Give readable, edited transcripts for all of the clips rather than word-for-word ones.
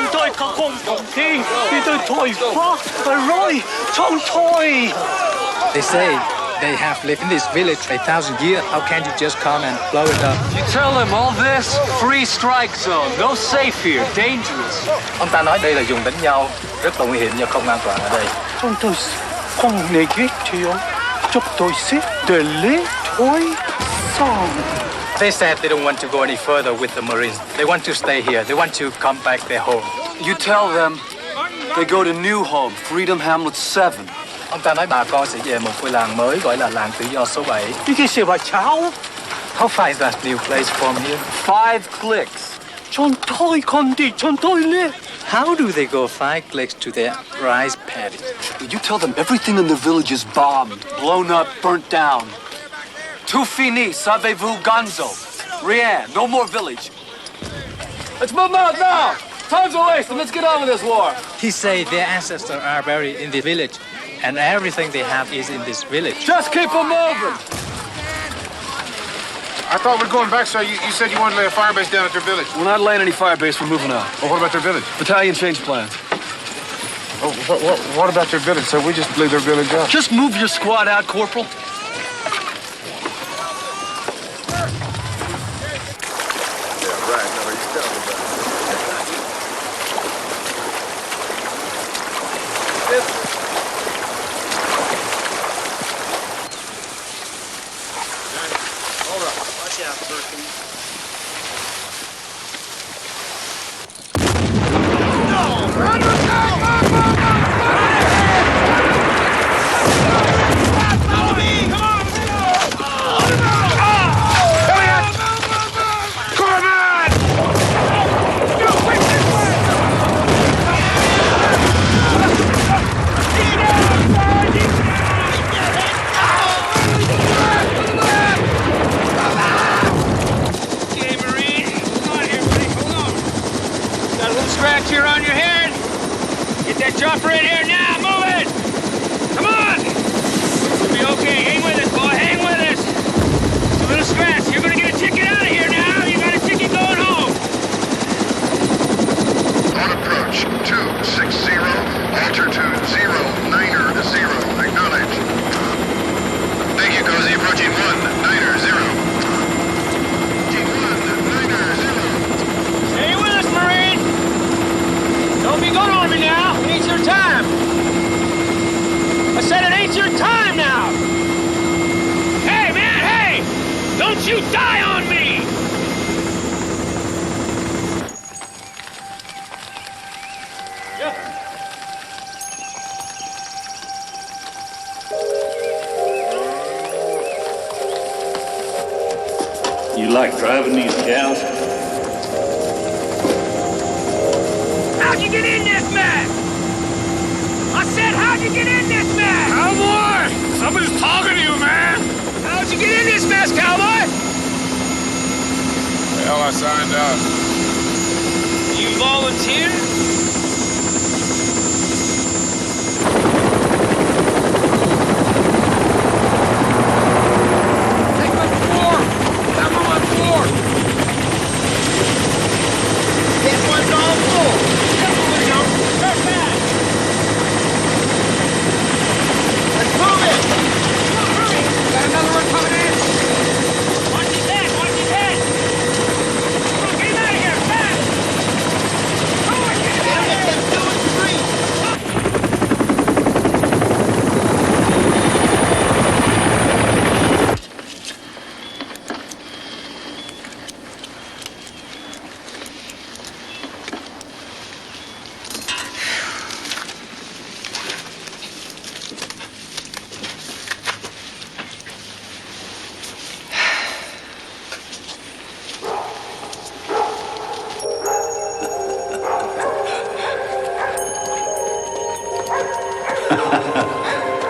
面對及共同體，面對台花來衝台。They say they have lived in this village 1,000 years. How can you just come and blow it up? You tell them all this, free strike zone, no safe here, dangerous. Ông ta nói đây là dùng đánh nhau, rất là nguy hiểm và không an toàn ở đây. Ông tôi không eviction, chụp tôi xếp để lấy thôi xong. They said they don't want to go any further with the Marines. They want to stay here. They want to come back their home. You tell them they go to new home, Freedom Hamlet 7. Ông ta nói bà con sẽ về một ngôi làng mới gọi là làng tự do số 7. 이게 세바 cháu. How far is that new place from here? 5 clicks. 전 thôi con đi, 전 thôi lên. How do they go 5 clicks to their rice paddy? You tell them everything in the village is bombed, blown up, burnt down. Tout fini, savez-vous, Gonzo? Rien, no more village. Let's move out now! Time's a waste, and let's get on with this war. He say their ancestors are buried in the village, and everything they have is in this village. Just keep them moving! I thought we were going back, sir. You said you wanted to lay a fire base down at their village. We're not laying any fire base, we're moving out. Well, what about their village? Battalion changed plans. Oh, what about their village, sir? We just blew their village up. Just move your squad out, Corporal. You like driving these cows? How'd you get in this mess? I said, how'd you get in this mess? Cowboy! Somebody's talking to you, man! How'd you get in this mess, Cowboy? Hell, I signed up. You volunteered?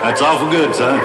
That's awful good, son.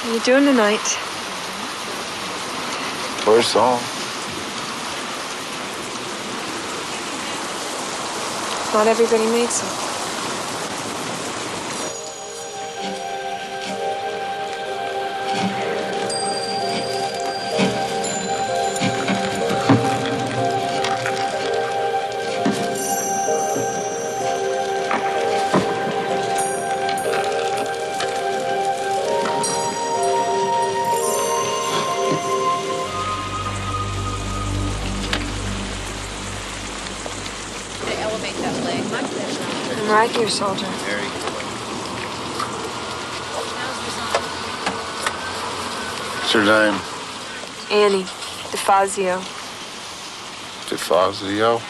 How you doing tonight? First song. Not everybody makes it. I'm right here, soldier. What's your name? Annie. DeFazio. Defazio?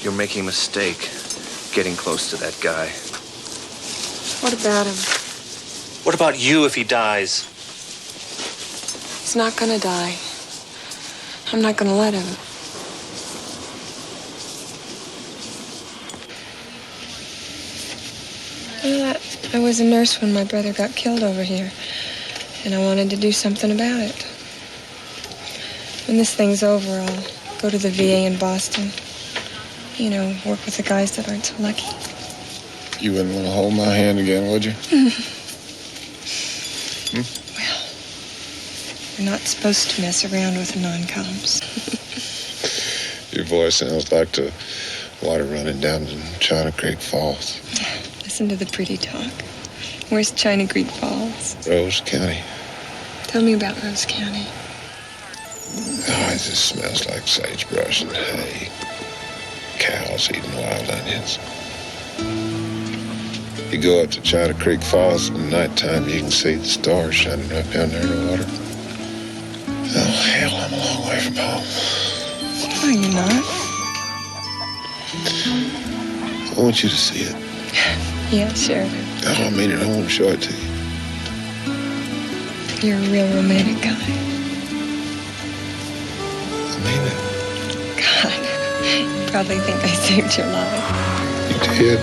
You're making a mistake getting close to that guy. What about him? What about you if he dies? He's not gonna die. I'm not gonna let him. Well, I was a nurse when my brother got killed over here, and I wanted to do something about it. When this thing's over, I'll go to the VA in Boston. You know, work with the guys that aren't so lucky. You wouldn't want to hold my hand again, would you? Well, we're not supposed to mess around with non-coms. Your voice sounds like the water running down in China Creek Falls. Listen to the pretty talk. Where's China Creek Falls? Rose County. Tell me about Rose County. Oh, it just smells like sagebrush and hay. Cows eating wild onions. You go up to China Creek Falls at nighttime, you can see the stars shining up down there in the water. Oh, hell, I'm a long way from home. No, you're not. I want you to see it. Yeah, sure. I don't mean it. I want to show it to you. You're a real romantic guy. I mean it. God, you probably think I saved your life. You did.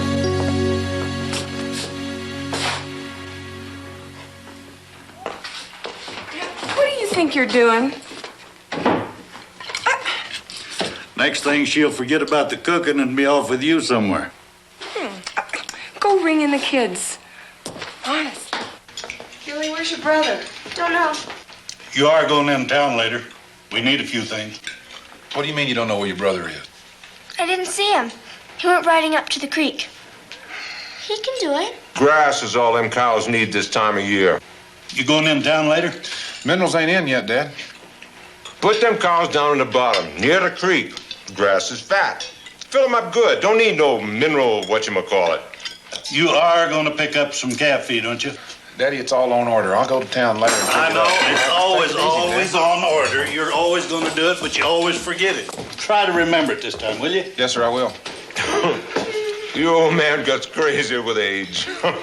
What do you think you're doing? Next thing, she'll forget about the cooking and be off with you somewhere. Go ring in the kids. Honest. Billy, where's your brother? Don't know. You are going in town later. We need a few things. What do you mean you don't know where your brother is? I didn't see him. He went riding up to the creek. He can do it. Grass is all them cows need this time of year. You going in town later? Minerals ain't in yet, Dad. Put them cows down in the bottom, near the creek. Grass is fat. Fill them up good. Don't need no mineral whatchamacallit. You are going to pick up some calf feed, aren't you? Daddy, it's all on order. I'll go to town later. And I pick it know. up. It's always on order. You're always going to do it, but you always forget it. Try to remember it this time, will you? Yes, sir, I will. The old man gets crazy with age. Well,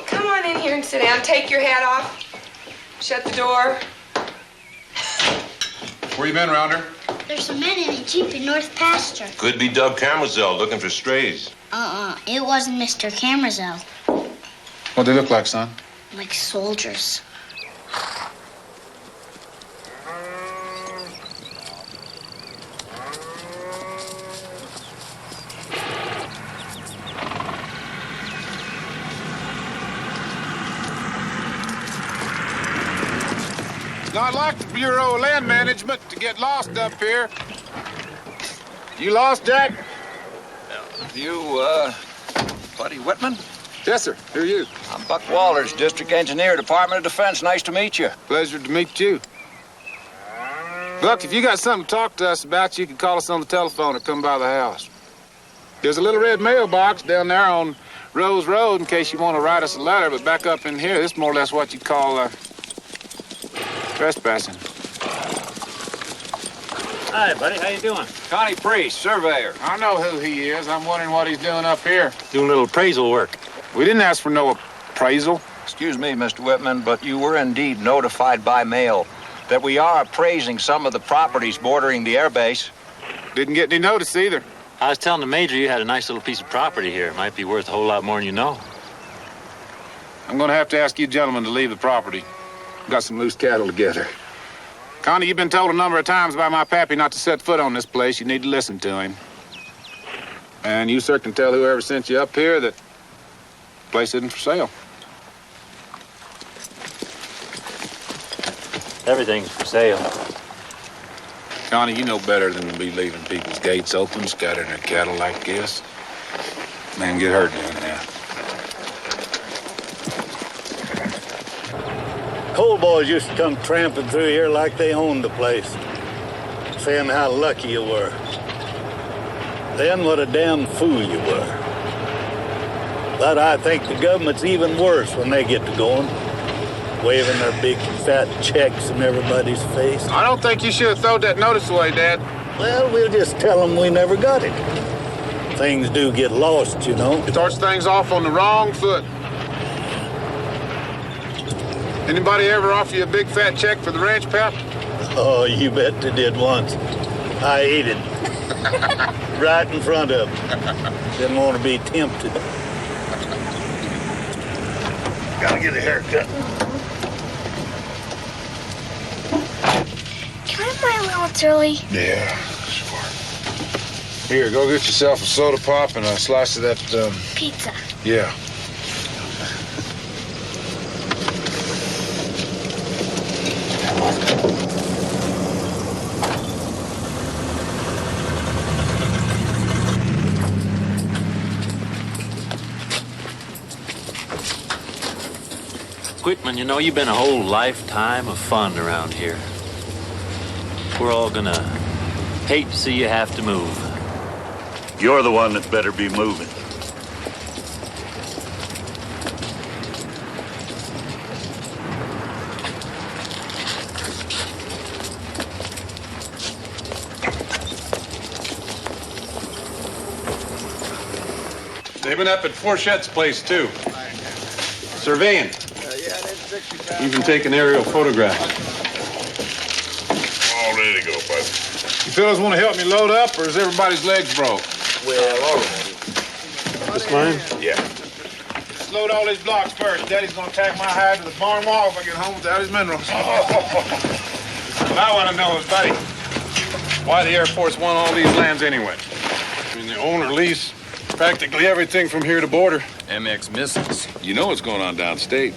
come on in here and sit down. Take your hat off. Shut the door. Where you been, Rounder? There's some men in a Jeep in North Pasture. Could be Doug Camerzell looking for strays. It wasn't Mr. Camerzell. What they look like, son? Like soldiers. It's not like the Bureau of Land Management to get lost up here. You lost, Jack? You, Buddy Whitman? Yes, sir. Who are you? I'm Buck Walters, District Engineer, Department of Defense. Nice to meet you. Pleasure to meet you. Buck, if you got something to talk to us about, you can call us on the telephone or come by the house. There's a little red mailbox down there on Rose Road in case you want to write us a letter, but back up in here, this is more or less what you call trespassing. Hi, buddy. How you doing? Connie Priest, surveyor. I know who he is. I'm wondering what he's doing up here. Doing a little appraisal work. We didn't ask for no appraisal. Excuse me, Mr. Whitman, but you were indeed notified by mail. that we are appraising some of the properties bordering the airbase. Didn't get any notice either. I was telling the major you had a nice little piece of property here. It might be worth a whole lot more than you know. I'm gonna have to ask you gentlemen to leave the property. Got some loose cattle together. Connie, you've been told a number of times by my pappy not to set foot on this place. You need to listen to him. And you, sir, can tell whoever sent you up here that the place isn't for sale. Everything's for sale. Connie, you know better than to be leaving people's gates open, scattering their cattle like this. Man, get hurt doing that. Coal boys used to come tramping through here like they owned the place, saying how lucky you were. Then what a damn fool you were. But I think the government's even worse when they get to going, waving their big fat checks in everybody's face. I don't think you should have thrown that notice away, Dad. Well, we'll just tell them we never got it. Things do get lost, you know. It starts things off on the wrong foot. Anybody ever offer you a big fat check for the ranch, pal? Oh, you bet they did once. I ate it. Right in front of them. Didn't want to be tempted. Gotta get a haircut. Can I have my allowance early? Yeah, sure. Here, go get yourself a soda pop and a slice of that, Pizza. Yeah. Quitman, you know, you've been a whole lifetime of fun around here. We're all gonna hate to see you have to move. You're the one that better be moving. They've been up at Forchette's place, too. Surveying. Even taking aerial photographs. All ready to go, bud. You fellas want to help me load up, or is everybody's legs broke? Well, all right. This mine? Yeah. Let's load all these blocks first. Daddy's gonna tack my hide to the barn wall if I get home without his minerals. What I want to know is, buddy, why the Air Force want all these lands anyway? I mean, the owner lease practically everything from here to border. MX missiles. You know what's going on downstate.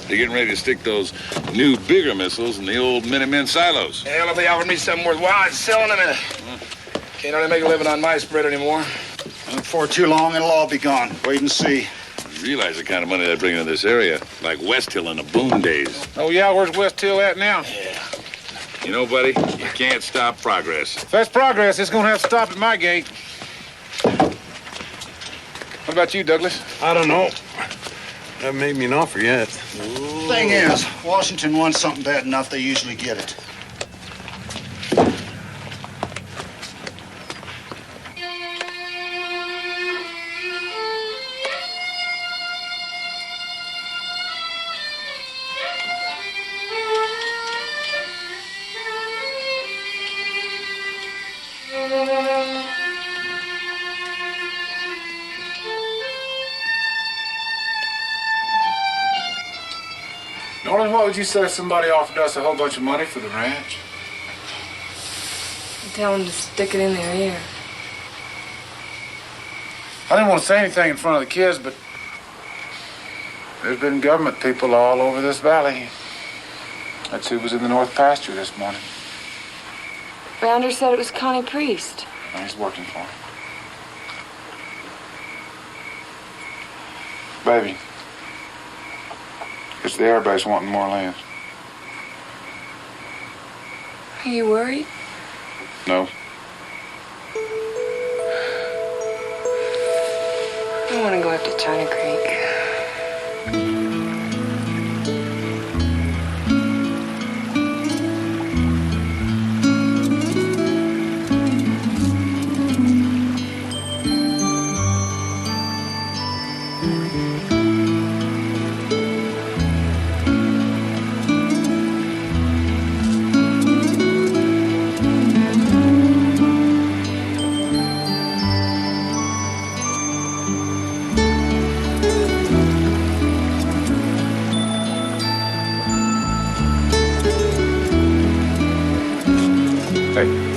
They're getting ready to stick those new, bigger missiles in the old Minutemen silos. Hell, if they offered me something worthwhile, I'd sell in a minute. Can't really make a living on my spread anymore. Before too long, it'll all be gone. Wait and see. You realize the kind of money they bring into this area, like West Hill in the boom days. Oh, yeah? Where's West Hill at now? Yeah. You know, buddy, you can't stop progress. If that's progress, it's gonna have to stop at my gate. What about you, Douglas? I don't know. Haven't made me an offer yet. Thing is, Washington wants something bad enough, they usually get it. Nolan, what would you say if somebody offered us a whole bunch of money for the ranch? Tell them to stick it in their ear. I didn't want to say anything in front of the kids, but there's been government people all over this valley. That's who was in the North Pasture this morning. Rounder said it was Connie Priest. And he's working for him. Baby, it's the airbase wanting more land. Are you worried? No. I want to go up to China Creek. Hey.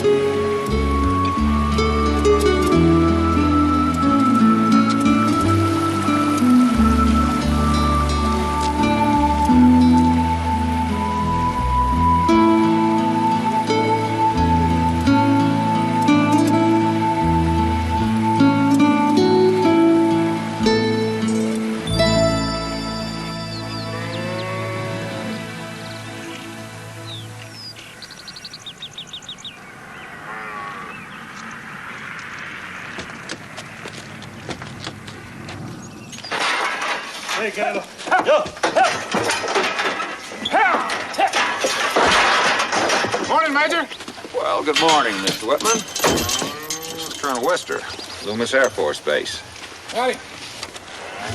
Hey, Cowboy. Yo. Morning, Major. Well, good morning, Mr. Whitman. This is Colonel Wester, Loomis Air Force Base. Howdy.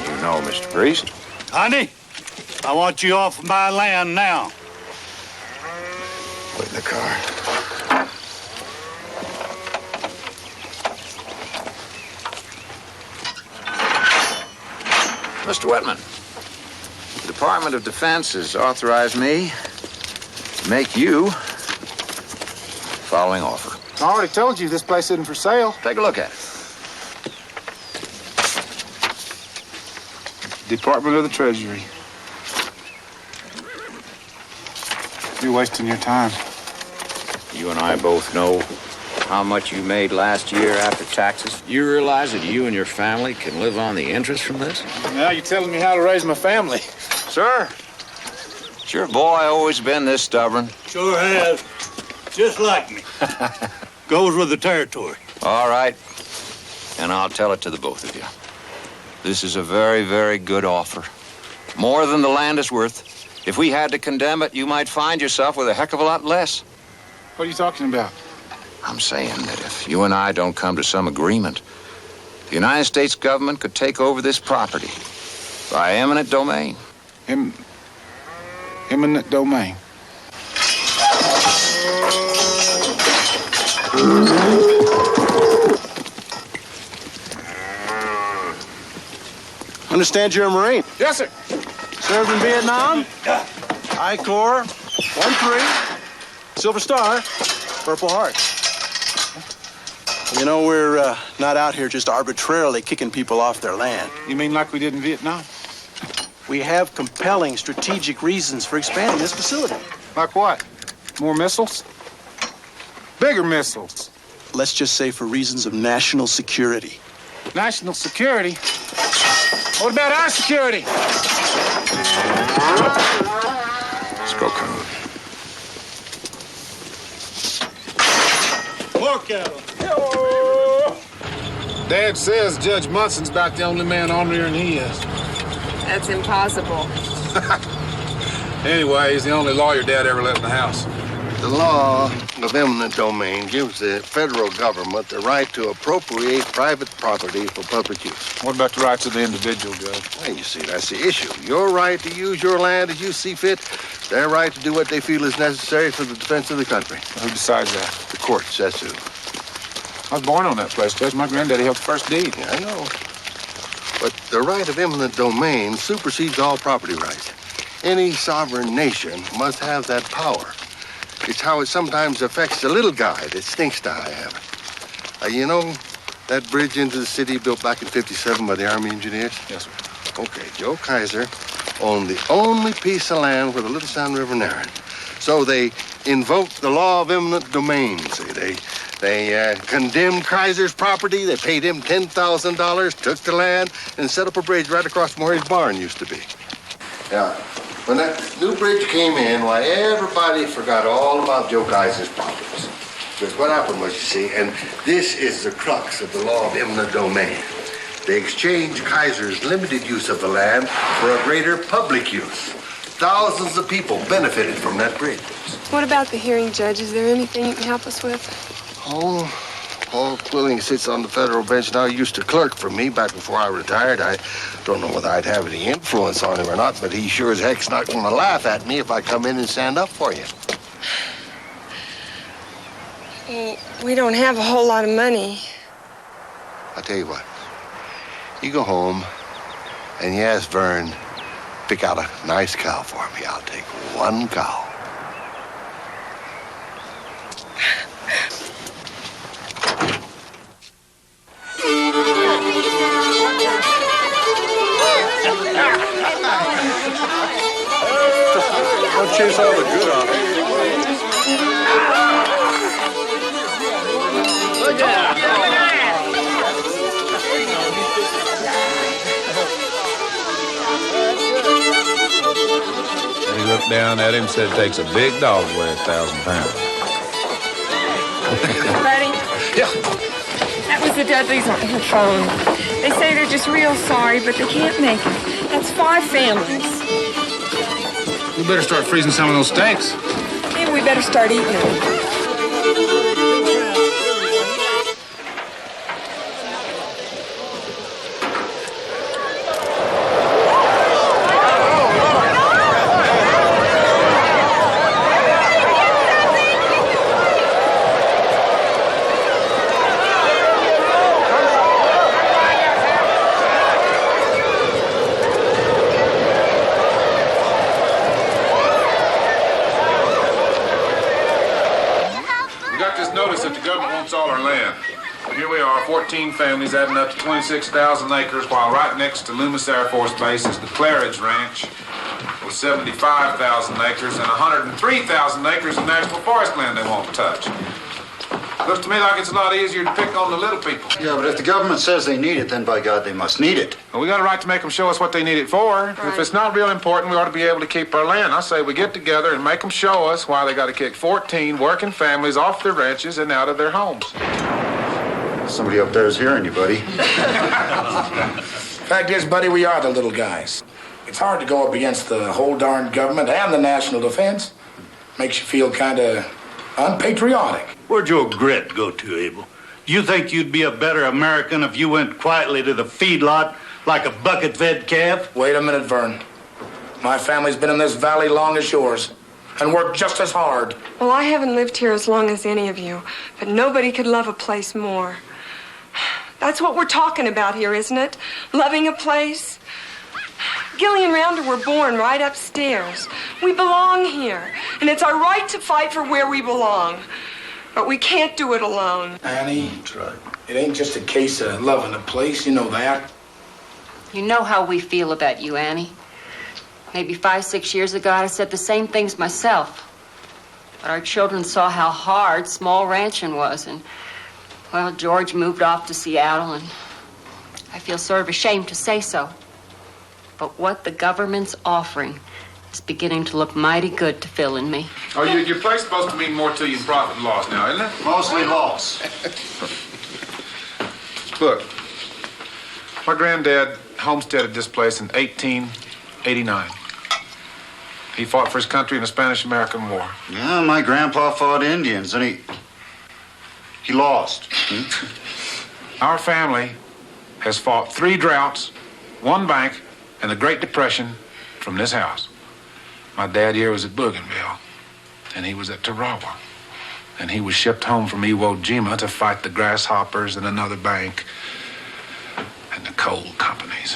You know Mr. Priest? Honey, I want you off my land now. Wait in the car. Mr. Whitman, the Department of Defense has authorized me to make you the following offer. I already told you this place isn't for sale. Take a look at it. Department of the Treasury. You're wasting your time. You and I both know how much you made last year after taxes. You realize that you and your family can live on the interest from this? Now you're telling me how to raise my family. Sir, has your boy always been this stubborn? Sure has. Just like me. Goes with the territory. All right. And I'll tell it to the both of you. This is a very, very good offer. More than the land is worth. If we had to condemn it, you might find yourself with a heck of a lot less. What are you talking about? I'm saying that if you and I don't come to some agreement, the United States government could take over this property by eminent domain. Eminent domain. Understand you're a Marine. Yes, sir. Served in Vietnam? I Corps, 1-3, Silver Star, Purple Heart. You know, we're not out here just arbitrarily kicking people off their land. You mean like we did in Vietnam? We have compelling strategic reasons for expanding this facility. Like what? More missiles? Bigger missiles? Let's just say for reasons of national security. National security? What about our security? Let's go, Colonel. More cattle. Dad says Judge Munson's about the only man on here, and he is. That's impossible. Anyway, he's the only lawyer Dad ever let in the house. The law of eminent domain gives the federal government the right to appropriate private property for public use. What about the rights of the individual, Judge? Well, you see, that's the issue. Your right to use your land as you see fit, their right to do what they feel is necessary for the defense of the country. Who decides that? The courts, that's who. I was born on that place, Judge. My granddaddy held the first deed. Yeah, I know. But the right of eminent domain supersedes all property rights. Any sovereign nation must have that power. It's how it sometimes affects the little guy that stinks to high heaven. You know that bridge into the city built back in '57 by the Army engineers? Yes, sir. Okay, Joe Kaiser owned the only piece of land where the Little Sound River narrowed. So they invoked the law of eminent domain. See, they condemned Kaiser's property. They paid him $10,000, took the land, and set up a bridge right across from where his barn used to be. Now, when that new bridge came in, why, everybody forgot all about Joe Kaiser's properties. Because what happened was, you see, and this is the crux of the law of eminent domain. They exchanged Kaiser's limited use of the land for a greater public use. Thousands of people benefited from that bridge. What about the hearing, Judge? Is there anything you can help us with? Oh, Paul Quilling sits on the federal bench now. He used to clerk for me back before I retired. I don't know whether I'd have any influence on him or not, but he sure as heck's not going to laugh at me if I come in and stand up for you. Well, we don't have a whole lot of money. I'll tell you what. You go home and you ask Vern, pick out a nice cow for me. I'll take one cow. looked down at him, said it takes a big dog to weigh 1,000 pounds. Buddy, Yeah. that was the Dudleys on the phone. They say they're just real sorry, but they can't make it. That's 5 families. We better start freezing some of those steaks. Maybe we better start eating them. All our land. Here we are, 14 families adding up to 26,000 acres, while right next to Loomis Air Force Base is the Claridge Ranch with 75,000 acres and 103,000 acres of national forest land they won't touch. Looks to me like it's a lot easier to pick on the little people. Yeah, but if the government says they need it, then by God, they must need it. Well, we got a right to make them show us what they need it for. Right. If it's not real important, we ought to be able to keep our land. I say we get together and make them show us why they got to kick 14 working families off their ranches and out of their homes. Somebody up there is hearing you, buddy. Fact is, buddy, we are the little guys. It's hard to go up against the whole darn government and the national defense. Makes you feel kind of unpatriotic. Where'd your grit go to, Abel? Do you think you'd be a better American if you went quietly to the feedlot like a bucket-fed calf? Wait a minute, Vern. My family's been in this valley long as yours and worked just as hard. Well, I haven't lived here as long as any of you, but nobody could love a place more. That's what we're talking about here, isn't it? Loving a place. Gilly and Rounder were born right upstairs. We belong here, and it's our right to fight for where we belong. But we can't do it alone. Annie, it ain't just a case of loving a place, you know that. You know how we feel about you, Annie. Maybe 5, 6 years ago, I'd have said the same things myself. But our children saw how hard small ranching was, and, well, George moved off to Seattle, and I feel sort of ashamed to say so. But what the government's offering is beginning to look mighty good to Phil and me. Oh, your place supposed to mean more to you than profit and loss now, isn't it? Mostly loss. Look, my granddad homesteaded this place in 1889. He fought for his country in the Spanish-American War. Yeah, my grandpa fought Indians, and he lost. Our family has fought 3 droughts, 1 bank, and the Great Depression from this house. My dad here was at Bougainville, and he was at Tarawa. And he was shipped home from Iwo Jima to fight the grasshoppers and another bank and the coal companies.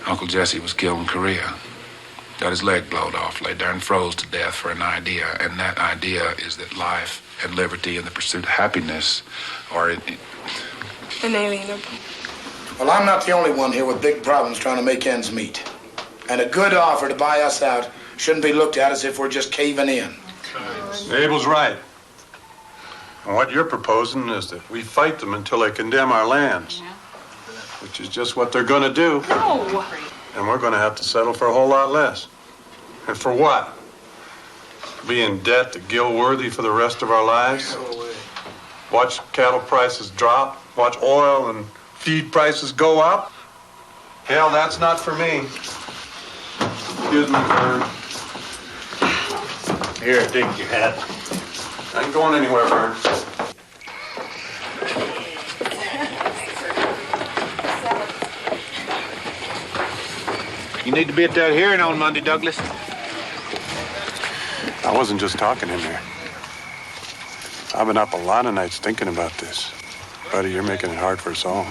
Uncle Jesse was killed in Korea. Got his leg blowed off, lay there and froze to death for an idea. And that idea is that life and liberty and the pursuit of happiness are inalienable. Well, I'm not the only one here with big problems trying to make ends meet. And a good offer to buy us out shouldn't be looked at as if we're just caving in. Abel's right. And what you're proposing is that we fight them until they condemn our lands, which is just what they're going to do. No. And we're going to have to settle for a whole lot less. And for what? Be in debt to Gilworthy for the rest of our lives? Watch cattle prices drop? Watch oil and feed prices go up? Hell, that's not for me. Excuse me, Vern. Here, take your hat. I ain't going anywhere, Vern. You need to be at that hearing on Monday, Douglas. I wasn't just talking in there. I've been up a lot of nights thinking about this. Buddy, you're making it hard for us all.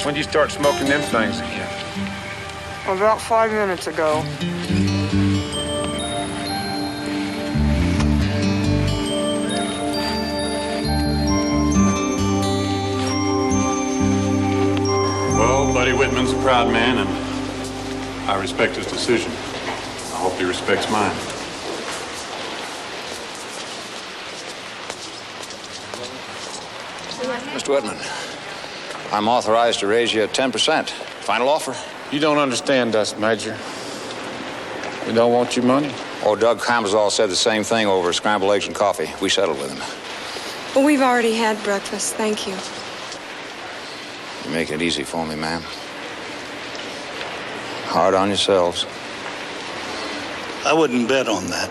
When did you start smoking them things again? About 5 minutes ago. Well, Buddy Whitman's a proud man, and I respect his decision. I hope he respects mine. Mr. Whitman, I'm authorized to raise you 10%. Final offer? You don't understand us, Major. We don't want your money. Oh, Doug Kamazal said the same thing over scrambled eggs and coffee. We settled with him. Well, we've already had breakfast, thank you. You make it easy for me, ma'am. Hard on yourselves. I wouldn't bet on that.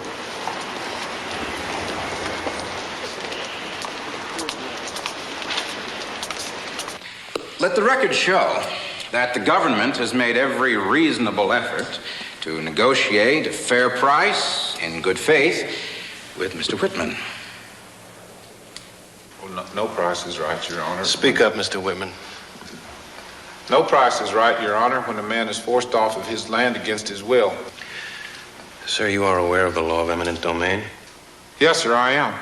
Let the record show that the government has made every reasonable effort to negotiate a fair price in good faith with Mr. Whitman. Well, no price is right, Your Honor. Speak up, Mr. Whitman. No price is right, Your Honor, when a man is forced off of his land against his will. Sir, you are aware of the law of eminent domain? Yes, sir, I am.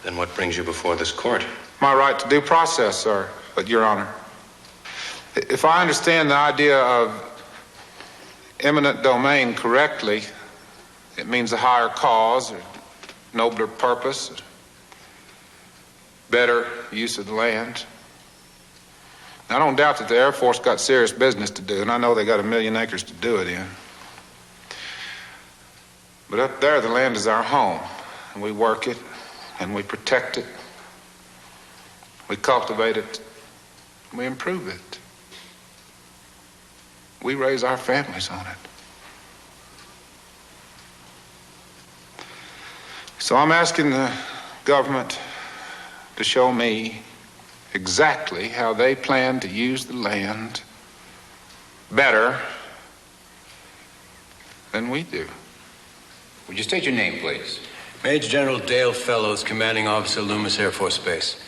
Then what brings you before this court? My right to due process, sir, but Your Honor. If I understand the idea of eminent domain correctly, it means a higher cause, or nobler purpose, or better use of the land. I don't doubt that the Air Force got serious business to do, and I know they got 1 million acres to do it in. But up there, the land is our home, and we work it, and we protect it, we cultivate it, and we improve it. We raise our families on it. So I'm asking the government to show me exactly how they plan to use the land better than we do. Would you state your name, please? Major General Dale Fellows, Commanding Officer, Loomis Air Force Base.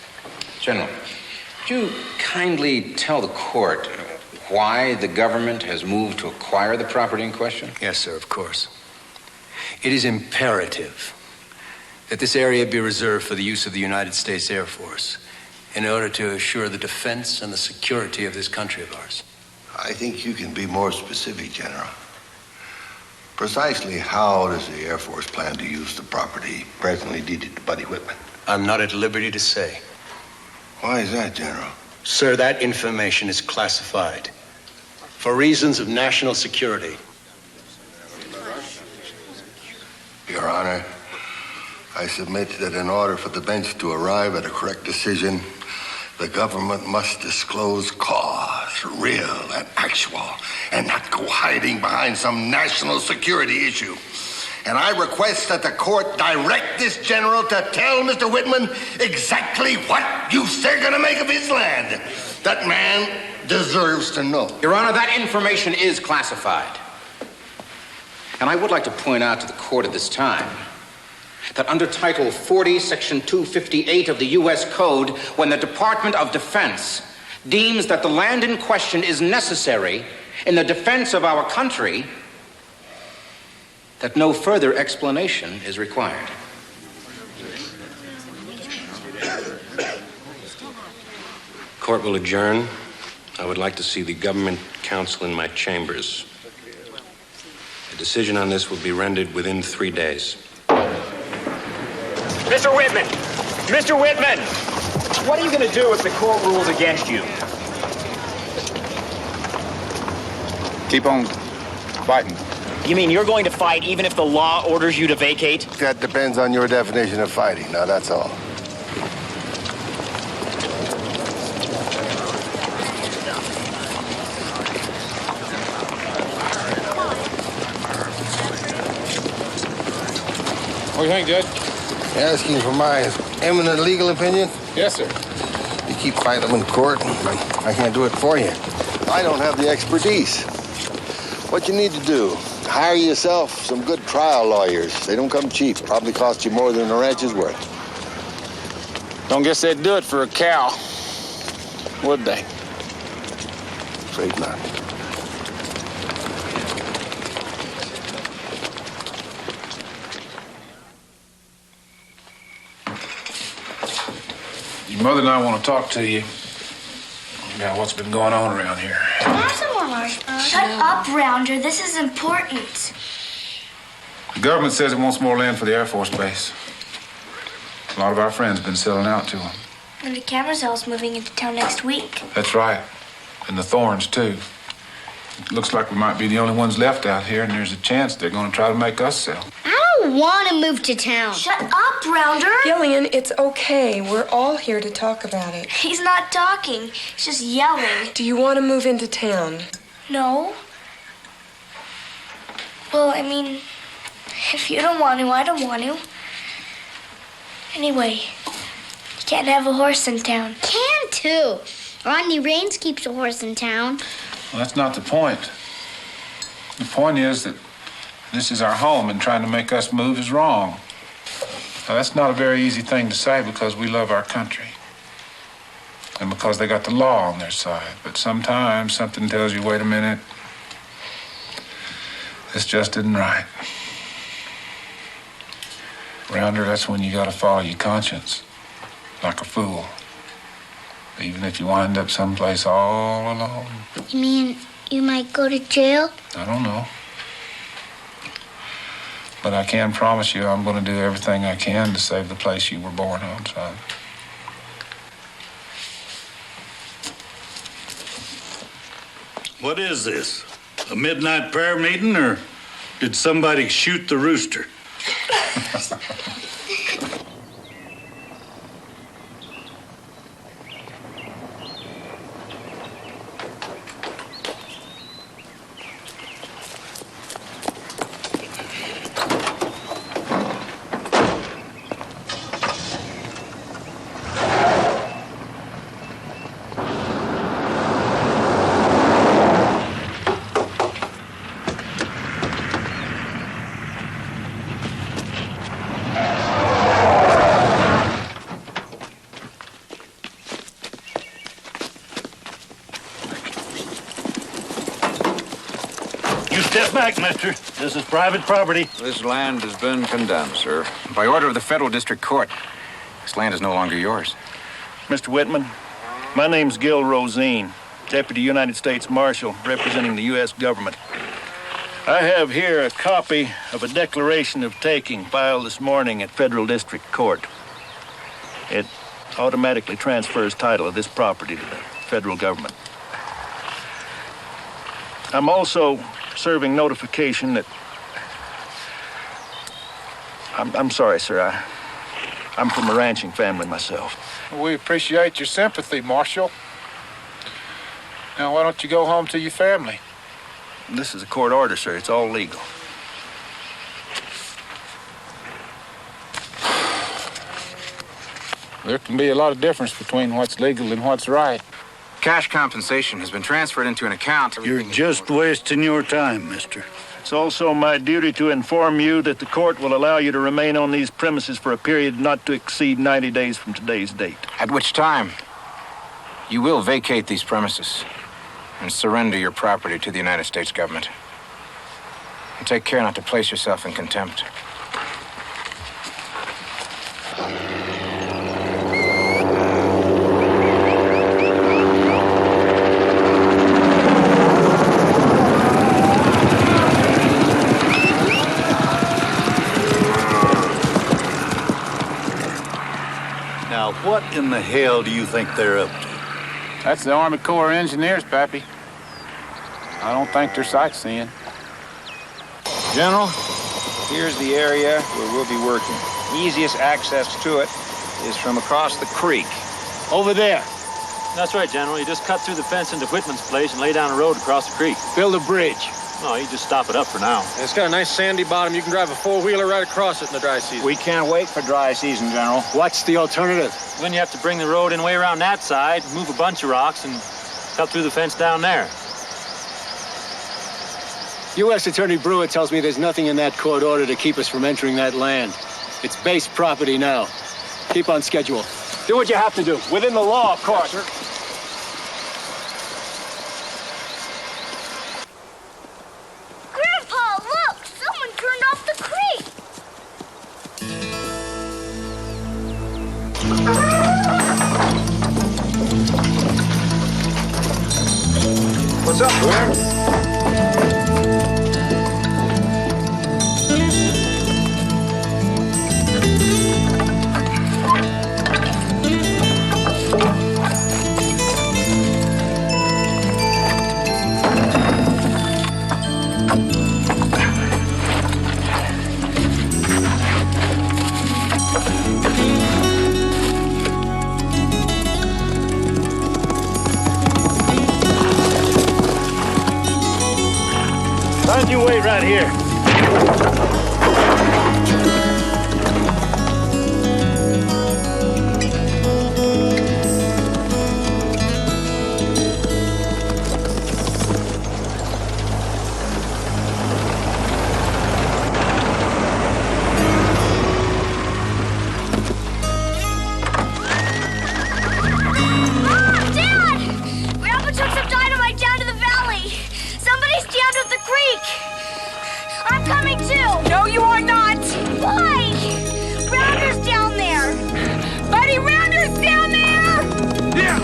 General, would you kindly tell the court why the government has moved to acquire the property in question? Yes, sir, of course. It is imperative that this area be reserved for the use of the United States Air Force in order to assure the defense and the security of this country of ours. I think you can be more specific, General. Precisely how does the Air Force plan to use the property presently deeded to Buddy Whitman? I'm not at liberty to say. Why is that, General? Sir, that information is classified for reasons of national security. Your Honor, I submit that in order for the bench to arrive at a correct decision, the government must disclose cause, real and actual, and not go hiding behind some national security issue. And I request that the court direct this general to tell Mr. Whitman exactly what use they're going to make of his land. That man deserves to know. Your Honor, that information is classified. And I would like to point out to the court at this time that under Title 40, Section 258 of the U.S. Code, when the Department of Defense deems that the land in question is necessary in the defense of our country, that no further explanation is required. Court will adjourn. I would like to see the government counsel in my chambers. A decision on this will be rendered within 3 days. Mr. Whitman! Mr. Whitman! What are you going to do if the court rules against you? Keep on fighting. You mean you're going to fight even if the law orders you to vacate? That depends on your definition of fighting. Now, that's all. What do you think, Judge? Asking for my eminent legal opinion? Yes, sir. You keep fighting them in court, I can't do it for you. I don't have the expertise. What you need to do, hire yourself some good trial lawyers. They don't come cheap. Probably cost you more than the ranch is worth. Don't guess they'd do it for a cow, would they? Afraid not. Your mother and I want to talk to you about what's been going on around here. There's some more marshmallows. Shut up, Rounder. This is important. The government says it wants more land for the Air Force Base. A lot of our friends have been selling out to them. And the Camazel's moving into town next week. That's right. And the Thorns, too. It looks like we might be the only ones left out here, and there's a chance they're going to try to make us sell. I don't want to move to town. Shut up, Rounder. Gillian, it's okay. We're all here to talk about it. He's not talking. He's just yelling. Do you want to move into town? No. Well, I mean, if you don't want to, I don't want to. Anyway, you can't have a horse in town. Can too. Rodney Raines keeps a horse in town. Well, that's not the point. The point is that this is our home, and trying to make us move is wrong. Now, that's not a very easy thing to say because we love our country and because they got the law on their side. But sometimes something tells you, wait a minute, this just isn't right. Rounder, that's when you gotta follow your conscience, like a fool. Even if you wind up someplace all alone. You mean you might go to jail? I don't know. But I can promise you I'm gonna do everything I can to save the place you were born on, son. What is this? A midnight prayer meeting, or did somebody shoot the rooster? Step back, mister. This is private property. This land has been condemned, sir. By order of the Federal District Court. This land is no longer yours. Mr. Whitman, my name's Gil Rosine, Deputy United States Marshal representing the U.S. government. I have here a copy of a declaration of taking filed this morning at Federal District Court. It automatically transfers title of this property to the federal government. I'm also serving notification that... I'm sorry, sir. I'm from a ranching family myself. We appreciate your sympathy, Marshal. Now, why don't you go home to your family? This is a court order, sir. It's all legal. There can be a lot of difference between what's legal and what's right. Cash compensation has been transferred into an account. You're just wasting your time, mister. It's also my duty to inform you that the court will allow you to remain on these premises for a period not to exceed 90 days from today's date. At which time, you will vacate these premises and surrender your property to the United States government. And take care not to place yourself in contempt. Now, what in the hell do you think they're up to? That's the Army Corps of Engineers, Pappy. I don't think they're sightseeing. General, here's the area where we'll be working. Easiest access to it is from across the creek. Over there. That's right, General. You just cut through the fence into Whitman's place and lay down a road across the creek. Build a bridge. No, you just stop it up for now. It's got a nice sandy bottom. You can drive a four-wheeler right across it in the dry season. We can't wait for dry season, General. What's the alternative? Then you have to bring the road in way around that side, move a bunch of rocks, and cut through the fence down there. U.S. Attorney Brewer tells me there's nothing in that court order to keep us from entering that land. It's base property now. Keep on schedule. Do what you have to do. Within the law, of course. Yes, sir. Grandpa, look! Someone turned off the creek! What's up, Glenn? wait right here. I'm coming too! No, you are not! Why? Rounder's down there! Buddy, Rounder's down there! Yeah!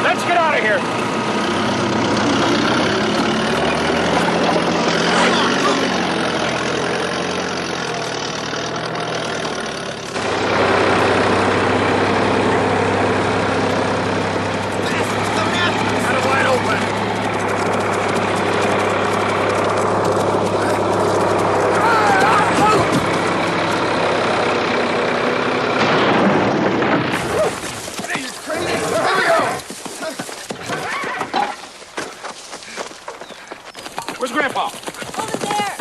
Let's get out of here! Where's Grandpa? Over there!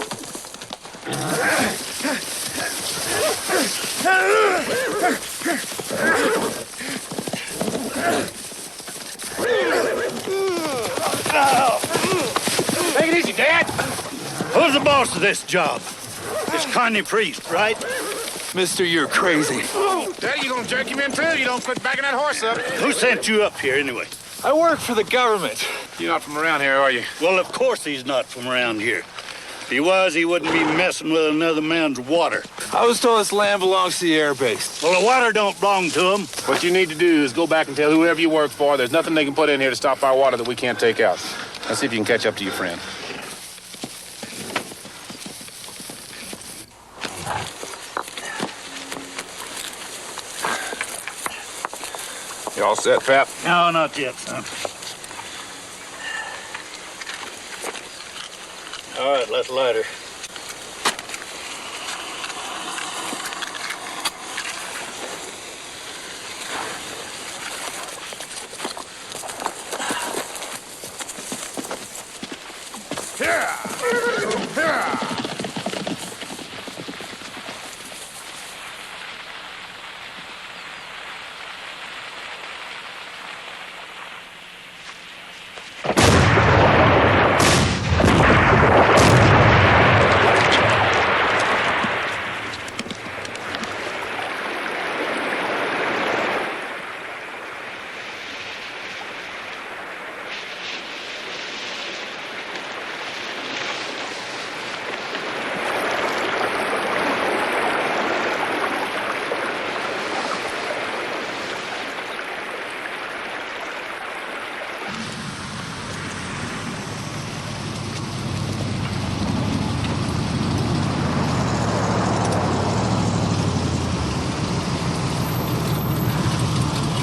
Take it easy, Dad! Who's the boss of this job? It's Connie Priest, right? Mister, you're crazy. Daddy, you gonna jerk him in too? You don't quit backing that horse up. Who sent you up here anyway? I work for the government. You're not from around here, are you? Well, of course he's not from around here. If he was, he wouldn't be messing with another man's water. I was told this land belongs to the air base. Well, the water don't belong to him. What you need to do is go back and tell whoever you work for there's nothing they can put in here to stop our water that we can't take out. Let's see if you can catch up to your friend. You all set, Pap? No, not yet, son. All right, let's light her.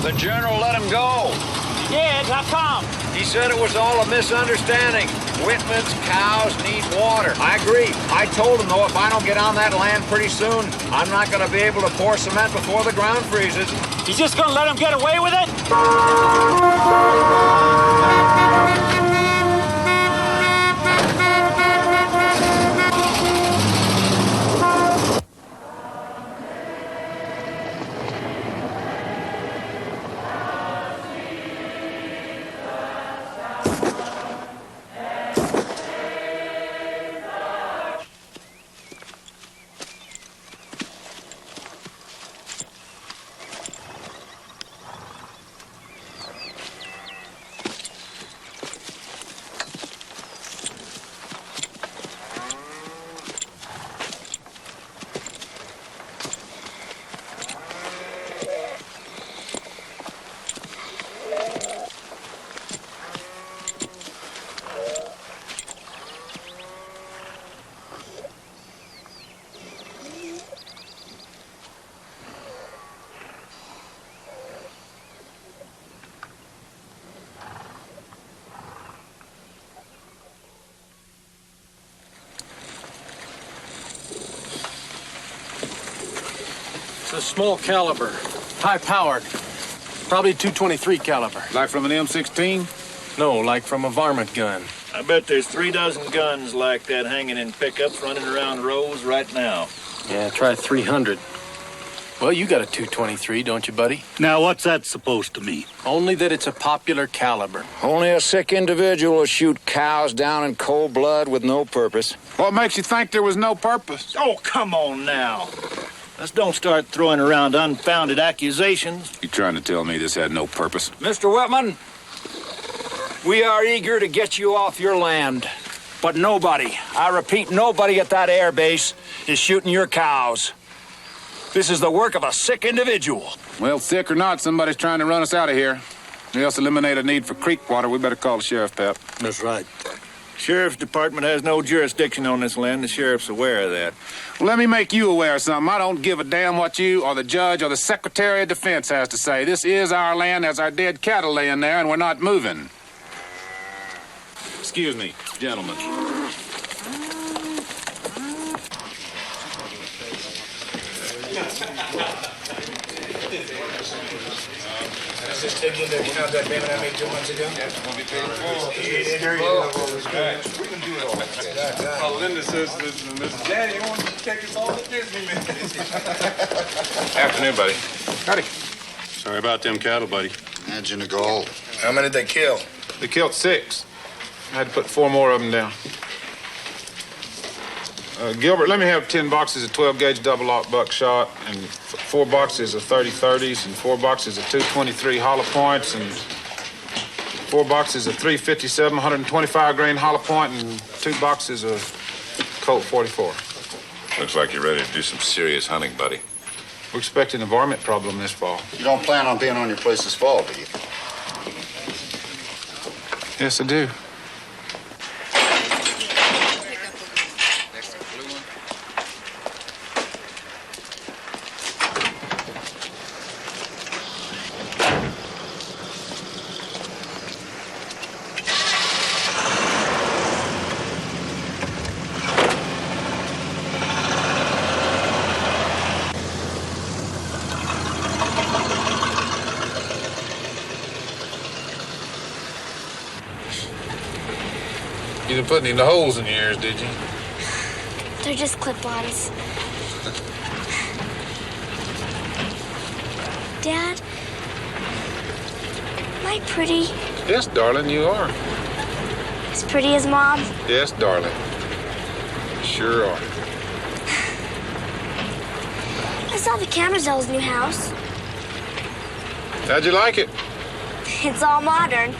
The general let him go. He did? How come? He said it was all a misunderstanding. Whitman's cows need water. I agree. I told him, though, if I don't get on that land pretty soon, I'm not going to be able to pour cement before the ground freezes. He's just gonna let him get away with it? a small caliber, high-powered. Probably 223 caliber. Like from an M16? No, like from a varmint gun. I bet there's 3 dozen guns like that hanging in pickups running around rows right now. Yeah, try 300. Well, you got a 223, don't you, buddy? Now, what's that supposed to mean? Only that it's a popular caliber. Only a sick individual will shoot cows down in cold blood with no purpose. What makes you think there was no purpose? Oh, come on now. Let's don't start throwing around unfounded accusations. You trying to tell me this had no purpose? Mr. Whitman, we are eager to get you off your land. But nobody, I repeat, nobody at that air base is shooting your cows. This is the work of a sick individual. Well, sick or not, somebody's trying to run us out of here. We else eliminate a need for creek water. We better call the sheriff, Pep. That's right. Sheriff's department has no jurisdiction on this land. The sheriff's aware of that. Well, let me make you aware of something. I don't give a damn what you or the judge or the Secretary of Defense has to say. This is our land. There's our dead cattle laying there, and we're not moving. Excuse me, gentlemen. Just take into account that payment I made 2 months ago? We can do it all. Oh, Linda says, Mrs. Daddy, you want to take us all to Disney, man. Afternoon, buddy. Howdy. Sorry about them cattle, buddy. Imagine a goal. How many did they kill? They killed 6. I had to put 4 more of them down. Gilbert, let me have 10 boxes of 12-gauge double-aught buckshot and 4 boxes of 30-30s and 4 boxes of 223 hollow points and 4 boxes of 357 125-grain hollow point and 2 boxes of Colt 44. Looks like you're ready to do some serious hunting, buddy. We're expecting a varmint problem this fall. You don't plan on being on your place this fall, do you? Yes, I do. You didn't put any holes in your ears, did you? They're just clip-ons. Dad, am I pretty? Yes, darling, you are. As pretty as Mom? Yes, darling. Sure are. I saw the Camazel's new house. How'd you like it? It's all modern.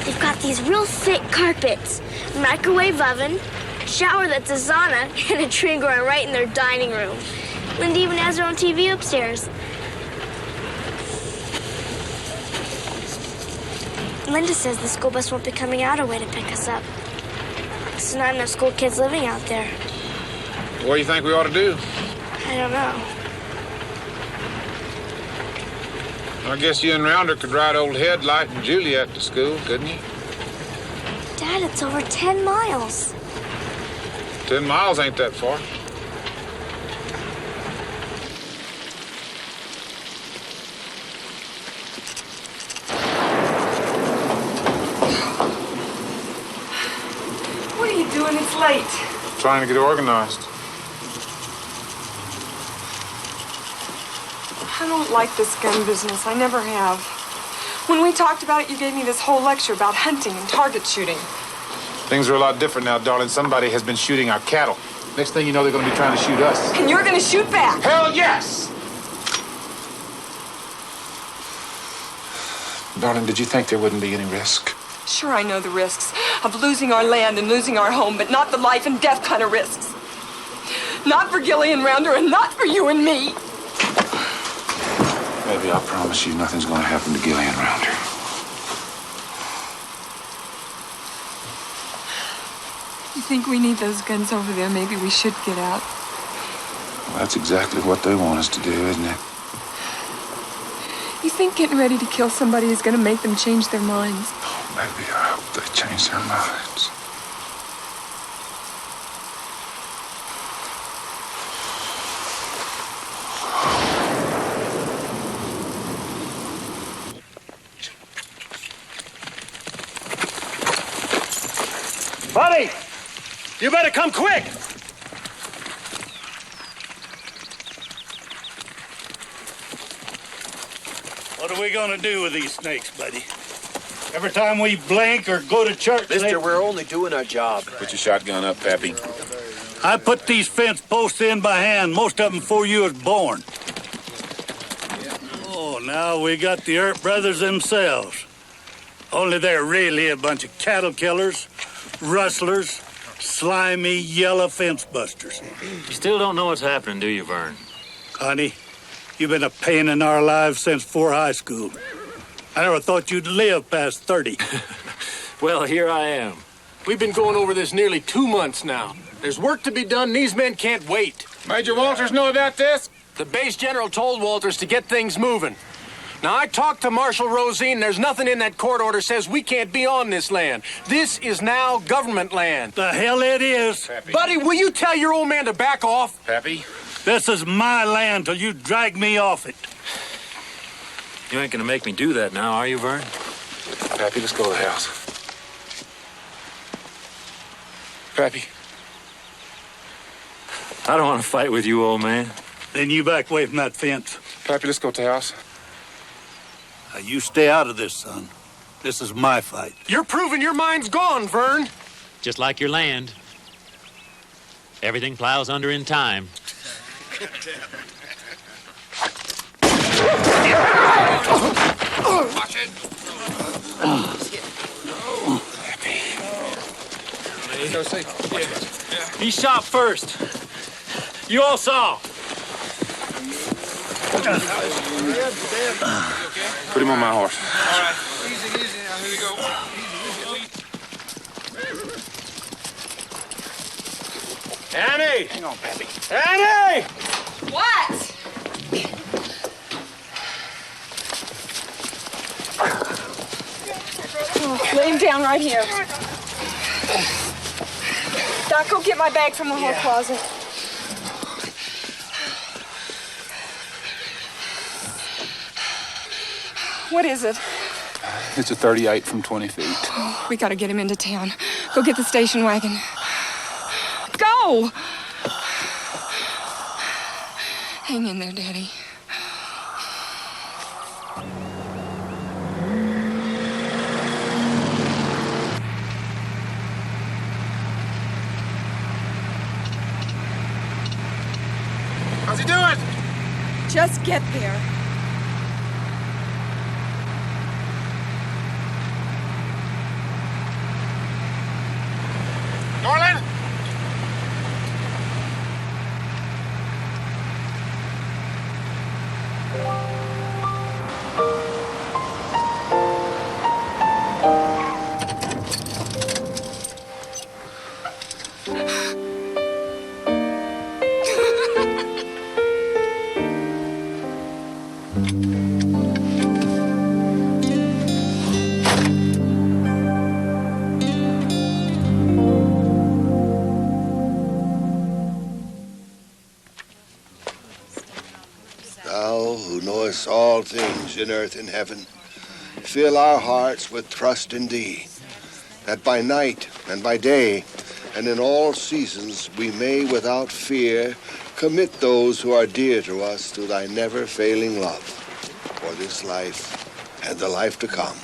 They've got these real thick carpets, microwave oven, shower that's a sauna, and a tree growing right in their dining room. Linda even has her own TV upstairs. Linda says the school bus won't be coming out our way to pick us up. There's not enough school kids living out there. What do you think we ought to do? I don't know. I guess you and Rounder could ride old Headlight and Juliet to school, couldn't you? Dad, it's over 10 miles. 10 miles ain't that far. What are you doing? It's late. Trying to get organized. I don't like this gun business. I never have. When we talked about it, you gave me this whole lecture about hunting and target shooting. Things are a lot different now, darling. Somebody has been shooting our cattle. Next thing you know, they're going to be trying to shoot us. And you're going to shoot back? Hell yes! Darling, did you think there wouldn't be any risk? Sure, I know the risks of losing our land and losing our home, but not the life and death kind of risks. Not for Gilly and Rounder, and not for you and me. Baby, I promise you nothing's going to happen to Gilly and Rounder. You think we need those guns over there? Maybe we should get out. Well, that's exactly what they want us to do, isn't it? You think getting ready to kill somebody is going to make them change their minds? Oh, baby, I hope they change their minds. Hey! You better come quick! What are we gonna do with these snakes, buddy? Every time we blink or go to church, Mister, we're only doing our job. Put your shotgun up, Pappy. I put these fence posts in by hand, most of them before you was born. Oh, now we got the Earp brothers themselves. Only they're really a bunch of cattle killers, rustlers, slimy, yellow fence busters. You still don't know what's happening, do you, Vern? Honey, you've been a pain in our lives since before high school. I never thought you'd live past 30. Well, here I am. We've been going over this nearly 2 months now. There's work to be done, and these men can't wait. Major Walters know about this? The base general told Walters to get things moving. Now, I talked to Marshal Rosine, and there's nothing in that court order says we can't be on this land. This is now government land. The hell it is. Pappy. Buddy, will you tell your old man to back off? Pappy? This is my land till you drag me off it. You ain't gonna make me do that now, are you, Vern? Pappy, let's go to the house. Pappy. I don't want to fight with you, old man. Then you back away from that fence. Pappy, let's go to the house. Now, you stay out of this, son. This is my fight. You're proving your mind's gone, Vern. Just like your land. Everything plows under in time. Watch it. He shot first. You all saw. Put him on my horse. All right. Easy, easy. Now, here you go. Annie! Hang on, Pappy. Annie! What? Oh, lay him down right here. Doc, go get my bag from the hall closet. What is it? It's a 38 from 20 feet. Oh, we gotta get him into town. Go get the station wagon. Go! Hang in there, Daddy. How's he doing? Just get there. Norland? Thou who knowest all things in earth and heaven, fill our hearts with trust in thee, that by night and by day and in all seasons we may without fear commit those who are dear to us to thy never-failing love for this life and the life to come.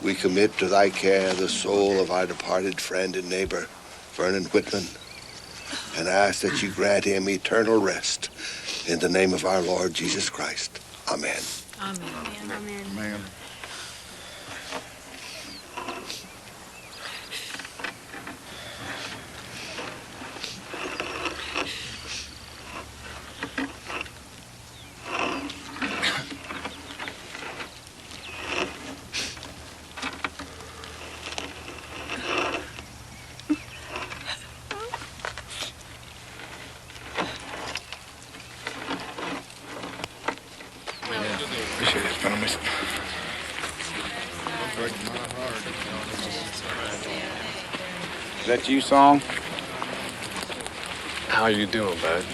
We commit to thy care the soul of our departed friend and neighbor, Vernon Whitman, and ask that you grant him eternal rest in the name of our Lord Jesus Christ. Amen. Amen. Amen. Man. Is that you, Song? How you doing, bud?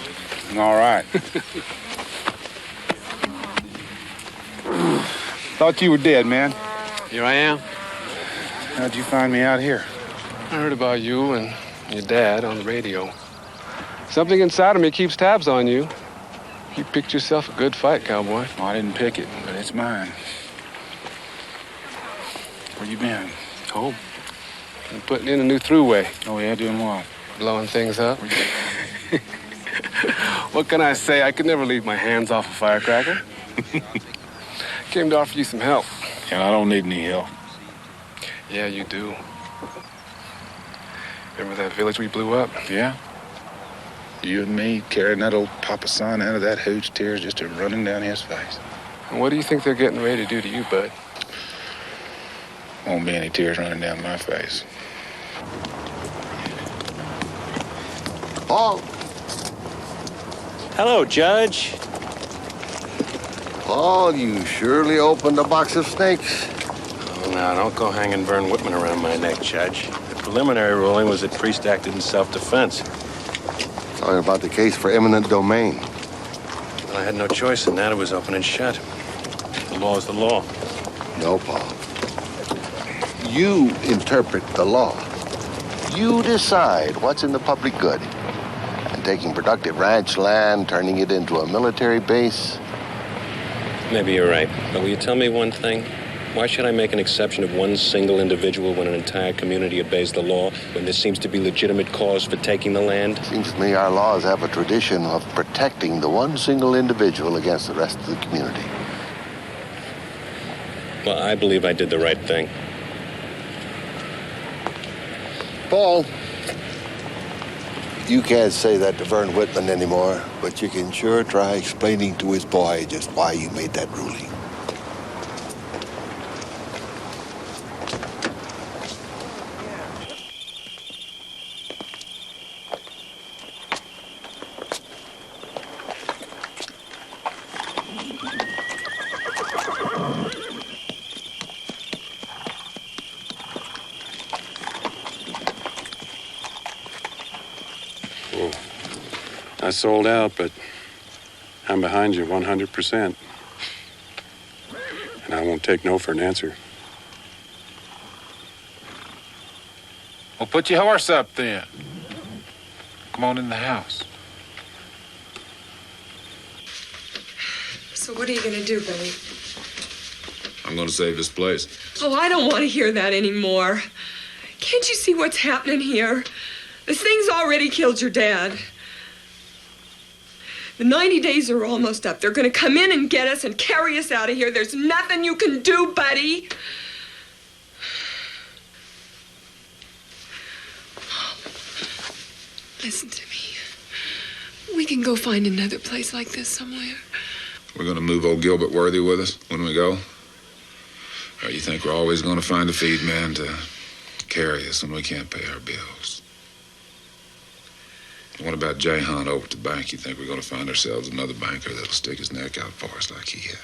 I'm all right. Thought you were dead, man. Here I am. How'd you find me out here? I heard about you and your dad on the radio. Something inside of me keeps tabs on you. You picked yourself a good fight, cowboy. Oh, I didn't pick it, but it's mine. Where you been? Home. I'm putting in a new throughway. Oh, yeah? Doing what? Blowing things up. What can I say? I could never leave my hands off a firecracker. Came to offer you some help. Yeah, I don't need any help. Yeah, you do. Remember that village we blew up? Yeah? You and me carrying that old Papa Son out of that hooch, tears just running down his face. And what do you think they're getting ready to do to you, bud? Won't be any tears running down my face. Paul. Hello, Judge. Paul, you surely opened a box of snakes. Oh, now, don't go hanging Vern Whitman around my neck, Judge. The preliminary ruling was that Priest acted in self-defense. Talking about the case for eminent domain. Well, I had no choice in that. It was open and shut. The law is the law. No, Paul. You interpret the law. You decide what's in the public good. And taking productive ranch land, turning it into a military base. Maybe you're right. But will you tell me one thing? Why should I make an exception of one single individual when an entire community obeys the law, when there seems to be legitimate cause for taking the land? Seems to me our laws have a tradition of protecting the one single individual against the rest of the community. Well, I believe I did the right thing. Paul, you can't say that to Vern Whitman anymore, but you can sure try explaining to his boy just why you made that ruling. I sold out, but I'm behind you 100%. And I won't take no for an answer. Well, put your horse up then. Come on in the house. So what are you going to do, Billy? I'm going to save this place. Oh, I don't want to hear that anymore. Can't you see what's happening here? This thing's already killed your dad. The 90 days are almost up. They're going to come in and get us and carry us out of here. There's nothing you can do, buddy. Listen to me. We can go find another place like this somewhere. We're going to move old Gilbert Worthy with us when we go? Or you think we're always going to find a feed man to carry us when we can't pay our bills? What about Jay Hunt over at the bank? You think we're going to find ourselves another banker that'll stick his neck out for us like he has?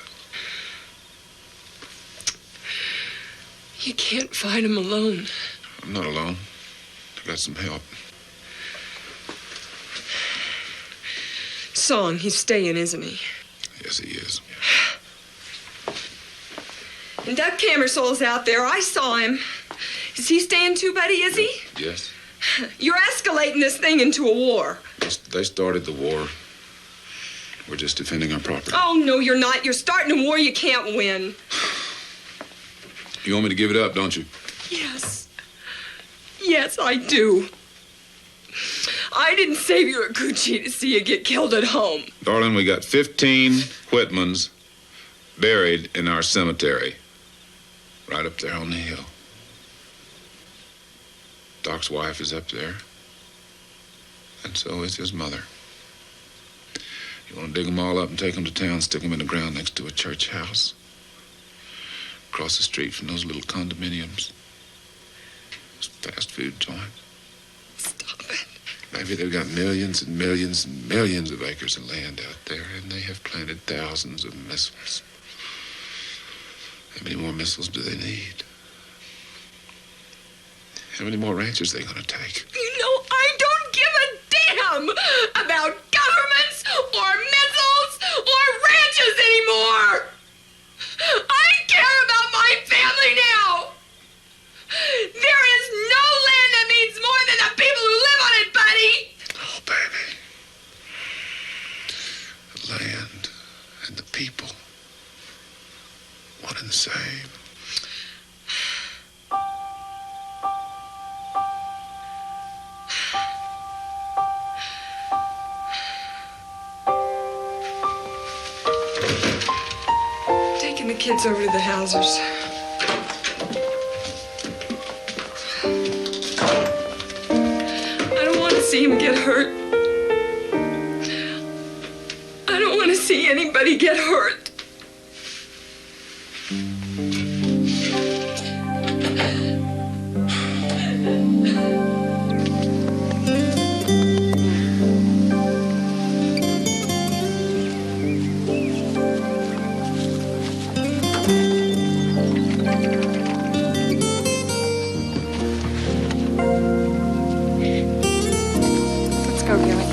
You can't fight him alone. I'm not alone. I got some help. Song, he's staying, isn't he? Yes, he is. And Doug Camersol's out there. I saw him. Is he staying too, buddy, is he? Yes. You're escalating this thing into a war. They started the war. We're just defending our property. Oh, no, you're not. You're starting a war you can't win. You want me to give it up, don't you? Yes. Yes, I do. I didn't save you at Gucci to see you get killed at home. Darling, we got 15 Whitmans buried in our cemetery. Right up there on the hill. Doc's wife is up there. And so is his mother. You want to dig them all up and take them to town, stick them in the ground next to a church house. Across the street from those little condominiums. Those fast food joints. Stop it. Maybe they've got millions and millions and millions of acres of land out there, and they have planted thousands of missiles. How many more missiles do they need? How many more ranches are they going to take? You know, I don't give a damn about governments or missiles or ranches anymore. I care about my family now. There is no land that means One and the same. Taking the kids over to the Hausers. I don't want to see him get hurt. I don't want to see anybody get hurt. Let's go, Gilly.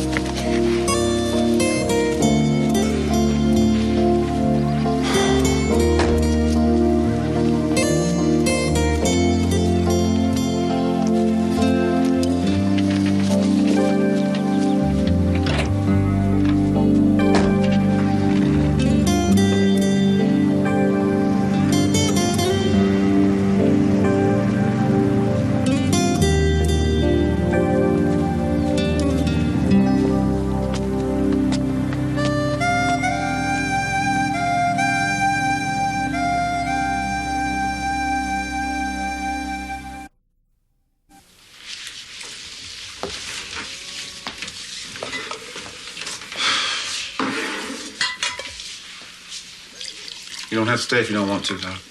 You don't have to stay if you don't want to, Doc.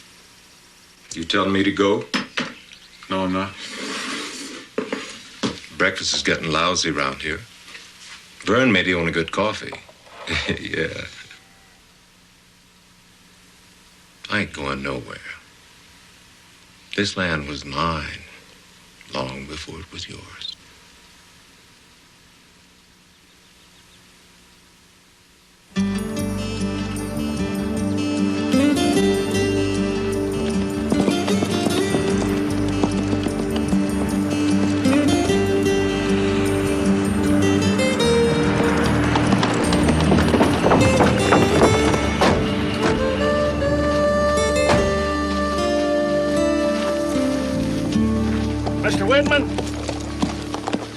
You telling me to go? No, I'm not. Breakfast is getting lousy around here. Vern made the only good coffee. Yeah. I ain't going nowhere. This land was mine long before it was yours. Mr. Whitman,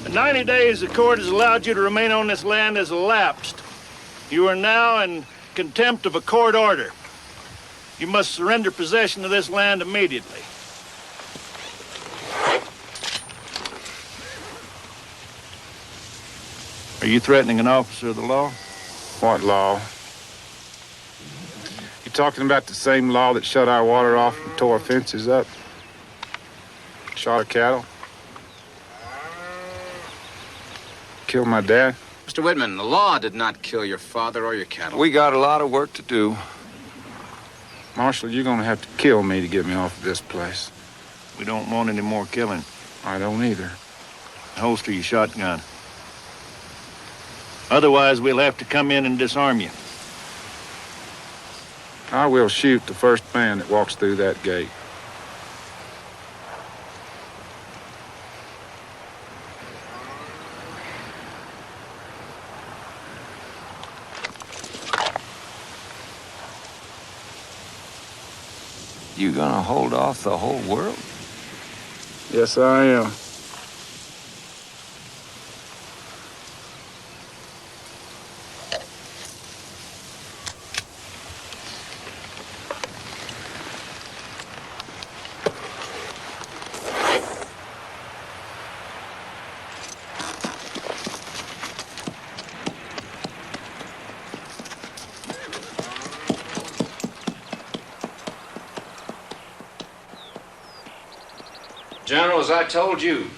the 90 days the court has allowed you to remain on this land has elapsed. You are now in contempt of a court order. You must surrender possession of this land immediately. Are you threatening an officer of the law? What law? You talking about the same law that shut our water off and tore our fences up? Shot our cattle? Killed my dad? Mr. Whitman, the law did not kill your father or your cattle. We got a lot of work to do. Marshal, you're gonna have to kill me to get me off of this place. We don't want any more killing. I don't either. Holster your shotgun. Otherwise, we'll have to come in and disarm you. I will shoot the first man that walks through that gate. You gonna hold off the whole world? Yes, I am. General, as I told you,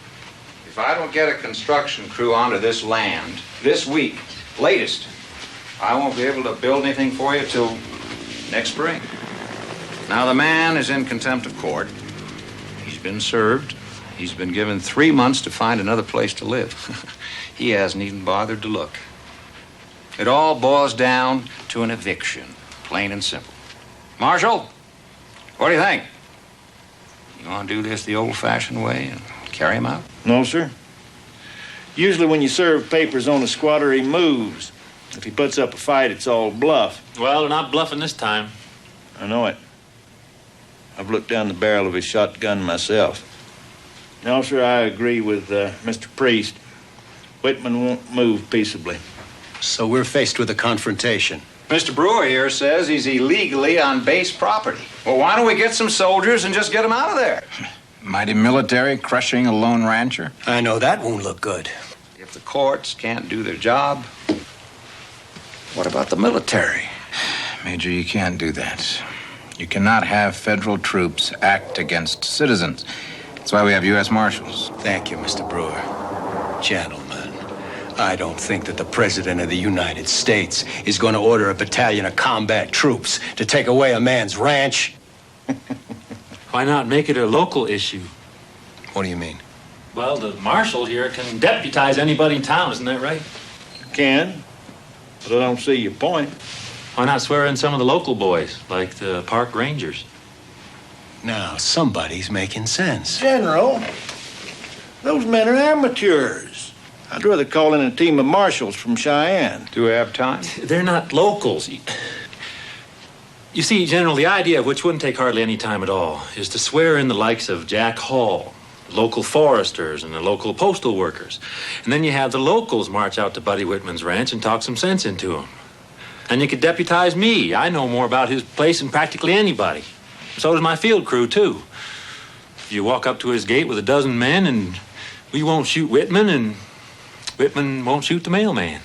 if I don't get a construction crew onto this land this week, latest, I won't be able to build anything for you till next spring. Now, the man is in contempt of court. He's been served. He's been given 3 months to find another place to live. He hasn't even bothered to look. It all boils down to an eviction, plain and simple. Marshal, what do you think? You want to do this the old-fashioned way and carry him out? No, sir. Usually when you serve papers on a squatter, he moves. If he puts up a fight, it's all bluff. Well, they're not bluffing this time. I know it. I've looked down the barrel of his shotgun myself. Now, sir, I agree with Mr. Priest. Whitman won't move peaceably. So we're faced with a confrontation. Mr. Brewer here says he's illegally on base property. Well, why don't we get some soldiers and just get him out of there? Mighty military crushing a lone rancher? I know that won't look good. If the courts can't do their job, what about the military? Major, you can't do that. You cannot have federal troops act against citizens. That's why we have U.S. Marshals. Thank you, Mr. Brewer. Gentlemen, I don't think that the President of the United States is going to order a battalion of combat troops to take away a man's ranch. Why not make it a local issue? What do you mean? Well, the marshal here can deputize anybody in town, isn't that right? Can, but I don't see your point. Why not swear in some of the local boys, like the park rangers? Now, somebody's making sense. General, those men are amateurs. I'd rather call in a team of marshals from Cheyenne. Do we have time? They're not locals. You see, General, the idea, which wouldn't take hardly any time at all, is to swear in the likes of Jack Hall, local foresters, and the local postal workers. And then you have the locals march out to Buddy Whitman's ranch and talk some sense into him. And you could deputize me. I know more about his place than practically anybody. So does my field crew, too. You walk up to his gate with a dozen men, and we won't shoot Whitman, and Whitman won't shoot the mailman.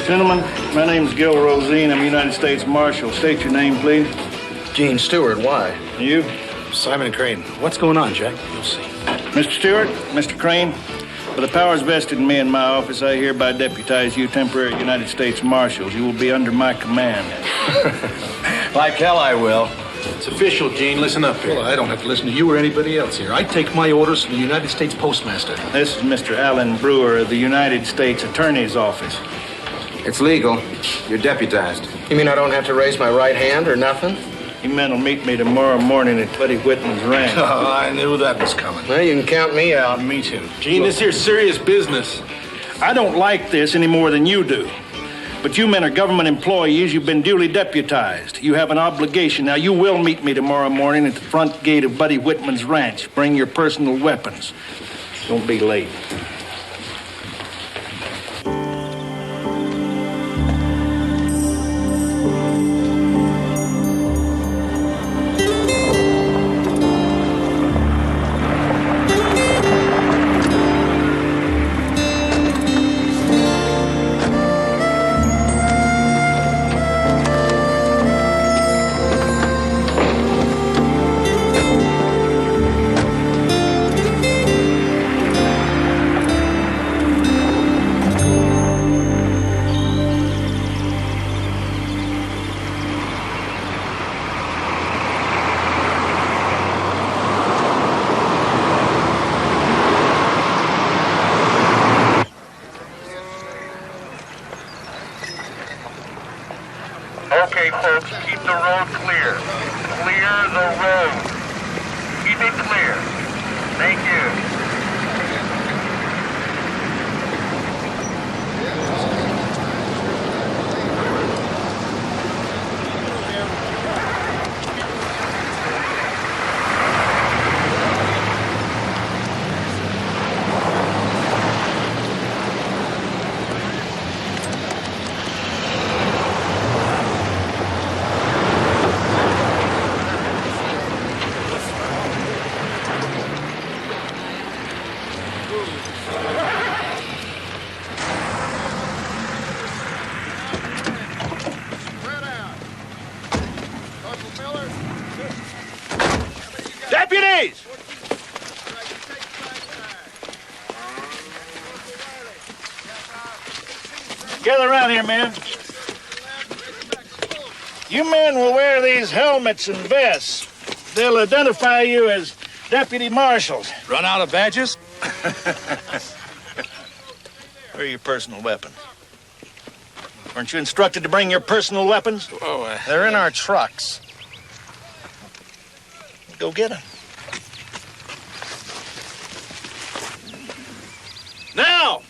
Gentlemen, my name's Gil Rosine. I'm a United States Marshal. State your name, please. Gene Stewart, why? You? Simon Crane. What's going on, Jack? You'll see. Mr. Stewart, Mr. Crane, by the powers vested in me in my office, I hereby deputize you temporary United States Marshals. You will be under my command. Like hell I will. It's official, Gene. Listen up here. Well, I don't have to listen to you or anybody else here. I take my orders from the United States Postmaster. This is Mr. Alan Brewer of the United States Attorney's Office. It's legal. You're deputized. You mean I don't have to raise my right hand or nothing? You men will meet me tomorrow morning at Buddy Whitman's ranch. Oh, I knew that was coming. Well, you can count me out. Me too. Gene, this here's serious business. I don't like this any more than you do. But you men are government employees. You've been duly deputized. You have an obligation. Now, you will meet me tomorrow morning at the front gate of Buddy Whitman's ranch. Bring your personal weapons. Don't be late. Okay, folks, keep the road clear. Clear the road. Keep it clear. Thank you. Deputies! Gather around here, men. You men will wear these helmets and vests. They'll identify you as deputy marshals. Run out of badges? Where are your personal weapons? Weren't you instructed to bring your personal weapons? Oh, they're in our trucks. Go get them. Now!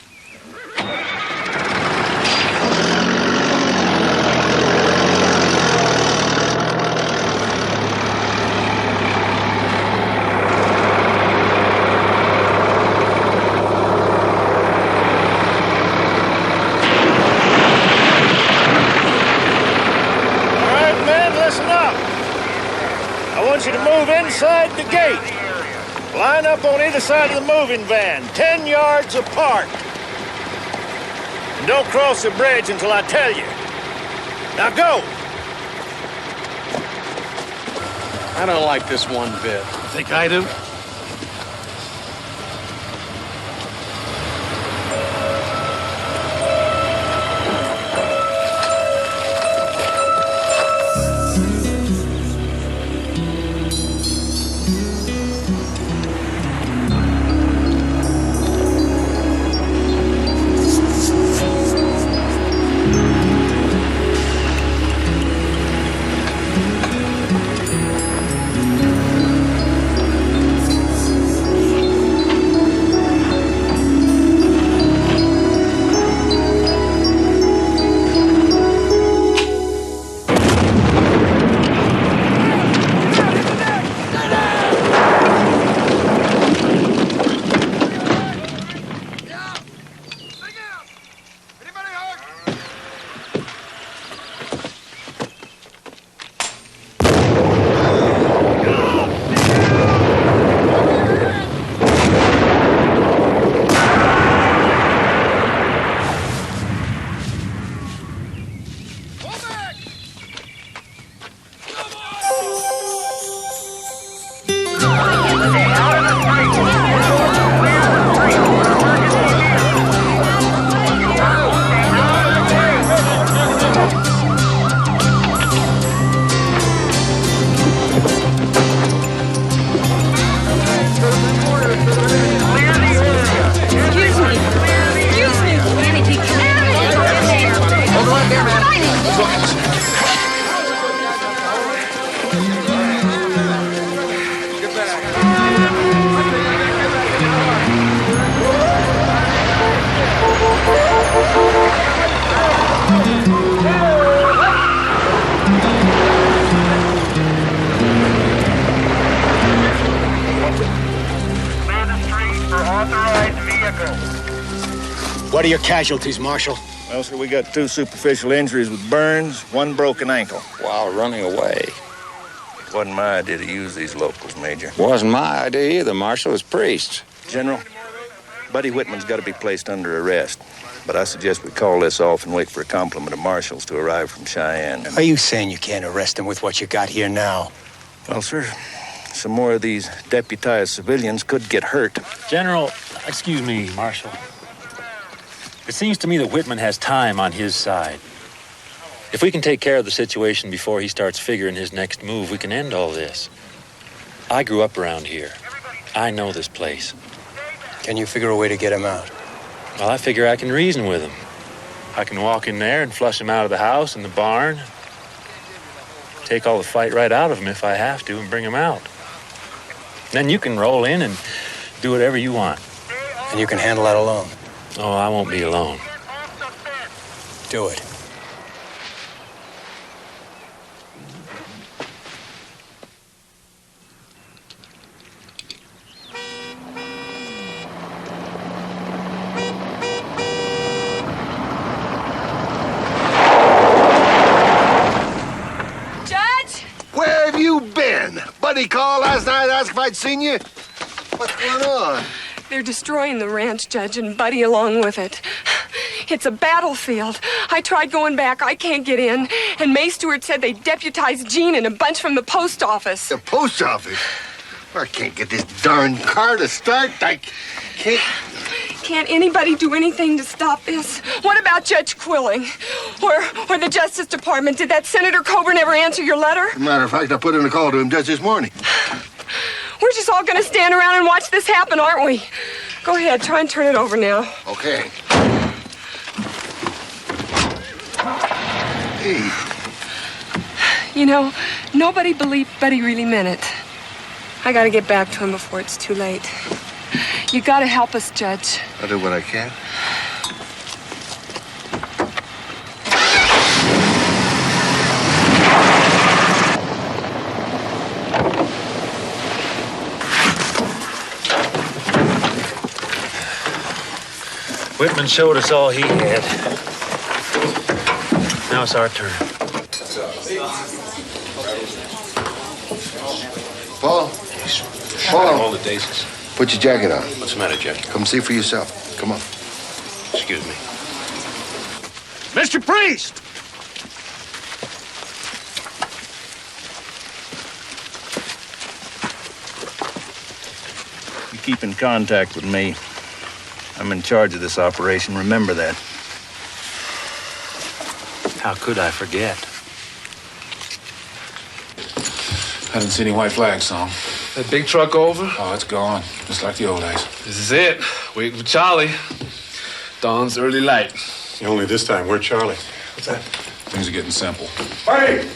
I want you to move inside the gate. Line up on either side of the moving van, 10 yards apart. And don't cross the bridge until I tell you. Now go. I don't like this one bit. Think I do? What are your casualties, Marshal? Well, sir, we got 2 superficial injuries with burns, 1 broken ankle. While running away. It wasn't my idea to use these locals, Major. Wasn't my idea either, Marshal. It's priests. General, Buddy Whitman's got to be placed under arrest. But I suggest we call this off and wait for a complement of marshals to arrive from Cheyenne. Are you saying you can't arrest him with what you got here now? Well, sir, some more of these deputized civilians could get hurt. General, excuse me, Marshal. It seems to me that Whitman has time on his side. If we can take care of the situation before he starts figuring his next move, we can end all this. I grew up around here. I know this place. Can you figure a way to get him out? Well, I figure I can reason with him. I can walk in there and flush him out of the house and the barn. Take all the fight right out of him if I have to and bring him out. Then you can roll in and do whatever you want. And you can handle that alone? Oh, I won't be alone. Do it. Where have you been? Buddy called last night, asked if I'd seen you. What's going on? They're destroying the ranch, Judge, and Buddy along with it. It's a battlefield. I tried going back. I can't get in. And May Stewart said they deputized Gene and a bunch from the post office. The post office? I can't get this darn car to start. I can't... Can't anybody do anything to stop this? What about Judge Quilling? Or the Justice Department? Did that Senator Coburn ever answer your letter? As a matter of fact, I put in a call to him just this morning. We're just all gonna stand around and watch this happen, aren't we? Go ahead, try and turn it over now. Okay. Hey. You know, nobody believed Betty really meant it. I gotta get back to him before it's too late. You gotta help us, Judge. I'll do what I can. Whitman showed us all he had. Now it's our turn. Paul. All the daisies. Put your jacket on. What's the matter, Jack? Come see for yourself. Come on. Excuse me. Mr. Priest! You keep in contact with me. I'm in charge of this operation. Remember that. How could I forget? I didn't see any white flags, Song. That big truck over? Oh, it's gone. Just like the old days. This is it. Waiting for Charlie. Dawn's early light. Only this time, we're Charlie. What's that? Things are getting simple. Hey!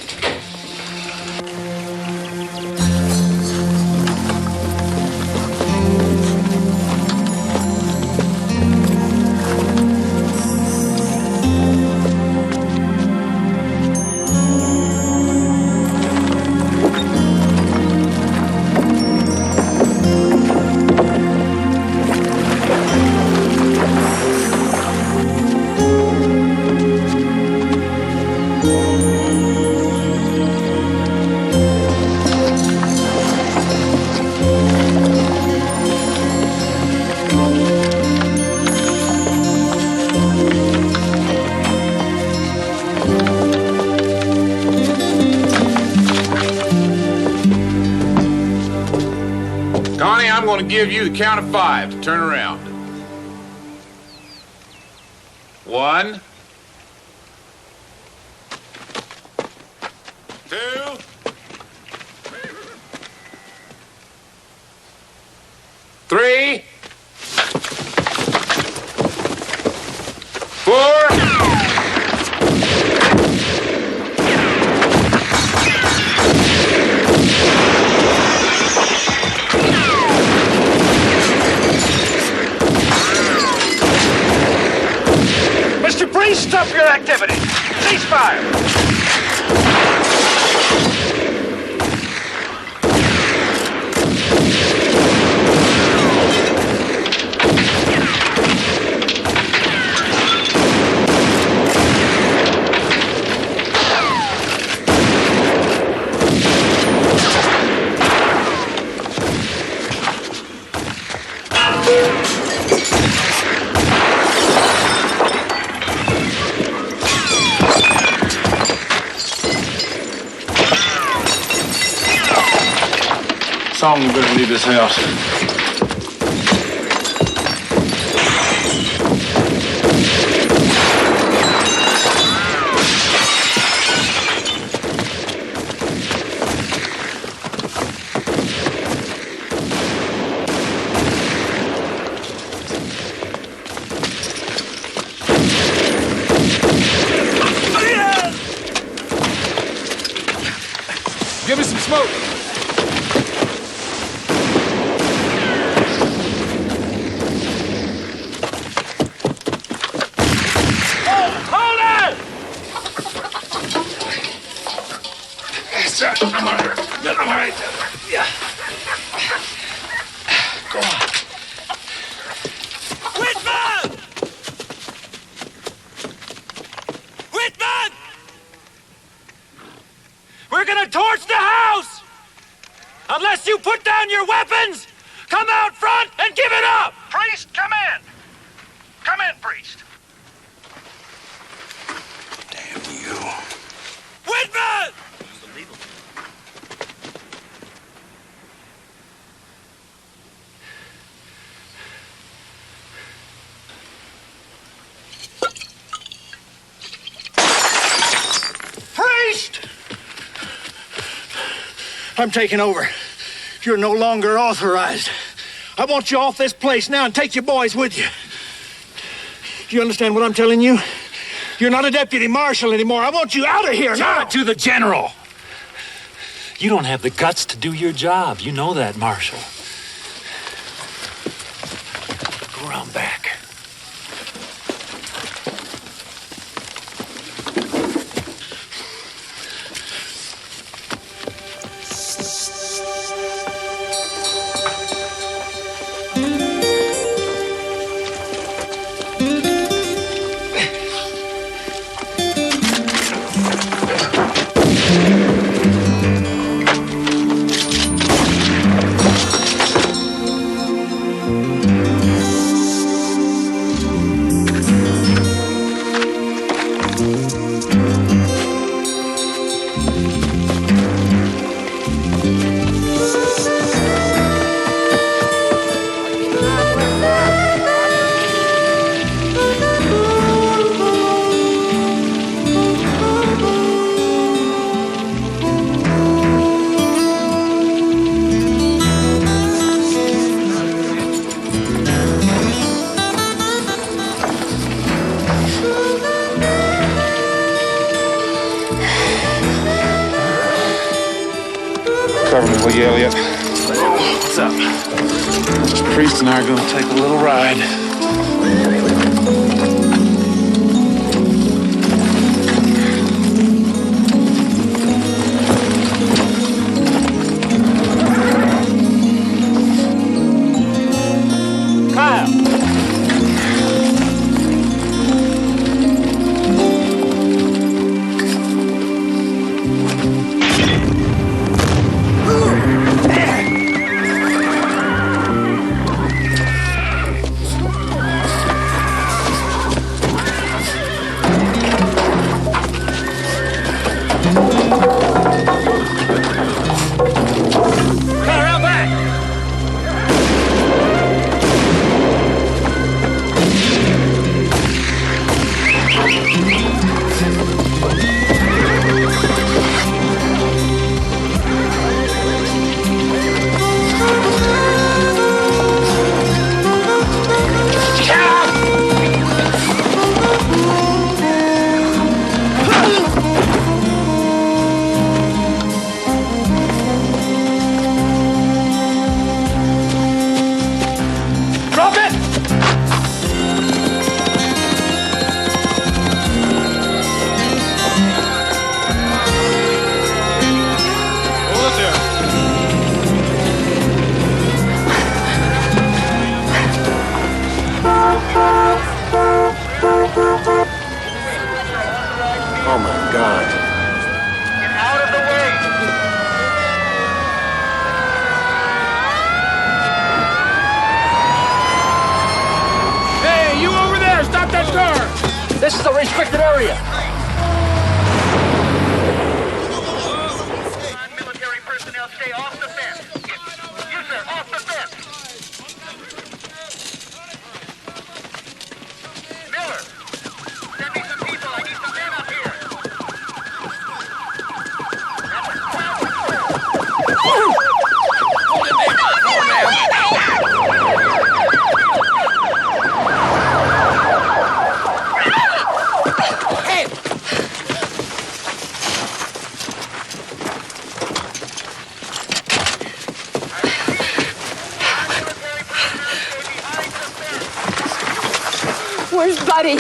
I'm going to give you the count of 5 to turn around. 1, 2, 3, 4. Stop your activity! Cease fire! Song, you better leave this house. Give me some smoke. I'm all right. Yeah. Go on. Whitman! Whitman! We're gonna torch the house! Unless you put down your weapons, come out front and give it up! Priest, come in! Come in, Priest. Damn you. Whitman! I'm taking over. You're no longer authorized. I want you off this place now and take your boys with you. Do you understand what I'm telling you? You're not a deputy marshal anymore. I want you out of here now. To the general. You don't have the guts to do your job. You know that, Marshal. Go around back. Cover me, will you, Elliot? What's up? The priest and I are going to take a little ride. Oh, my God. Get out of the way! Hey, you over there! Stop that car! This is a restricted area. Non-military personnel stay off the fence. You, sir, off the fence. Miller, send me some people. I need some men up here. Where's Buddy?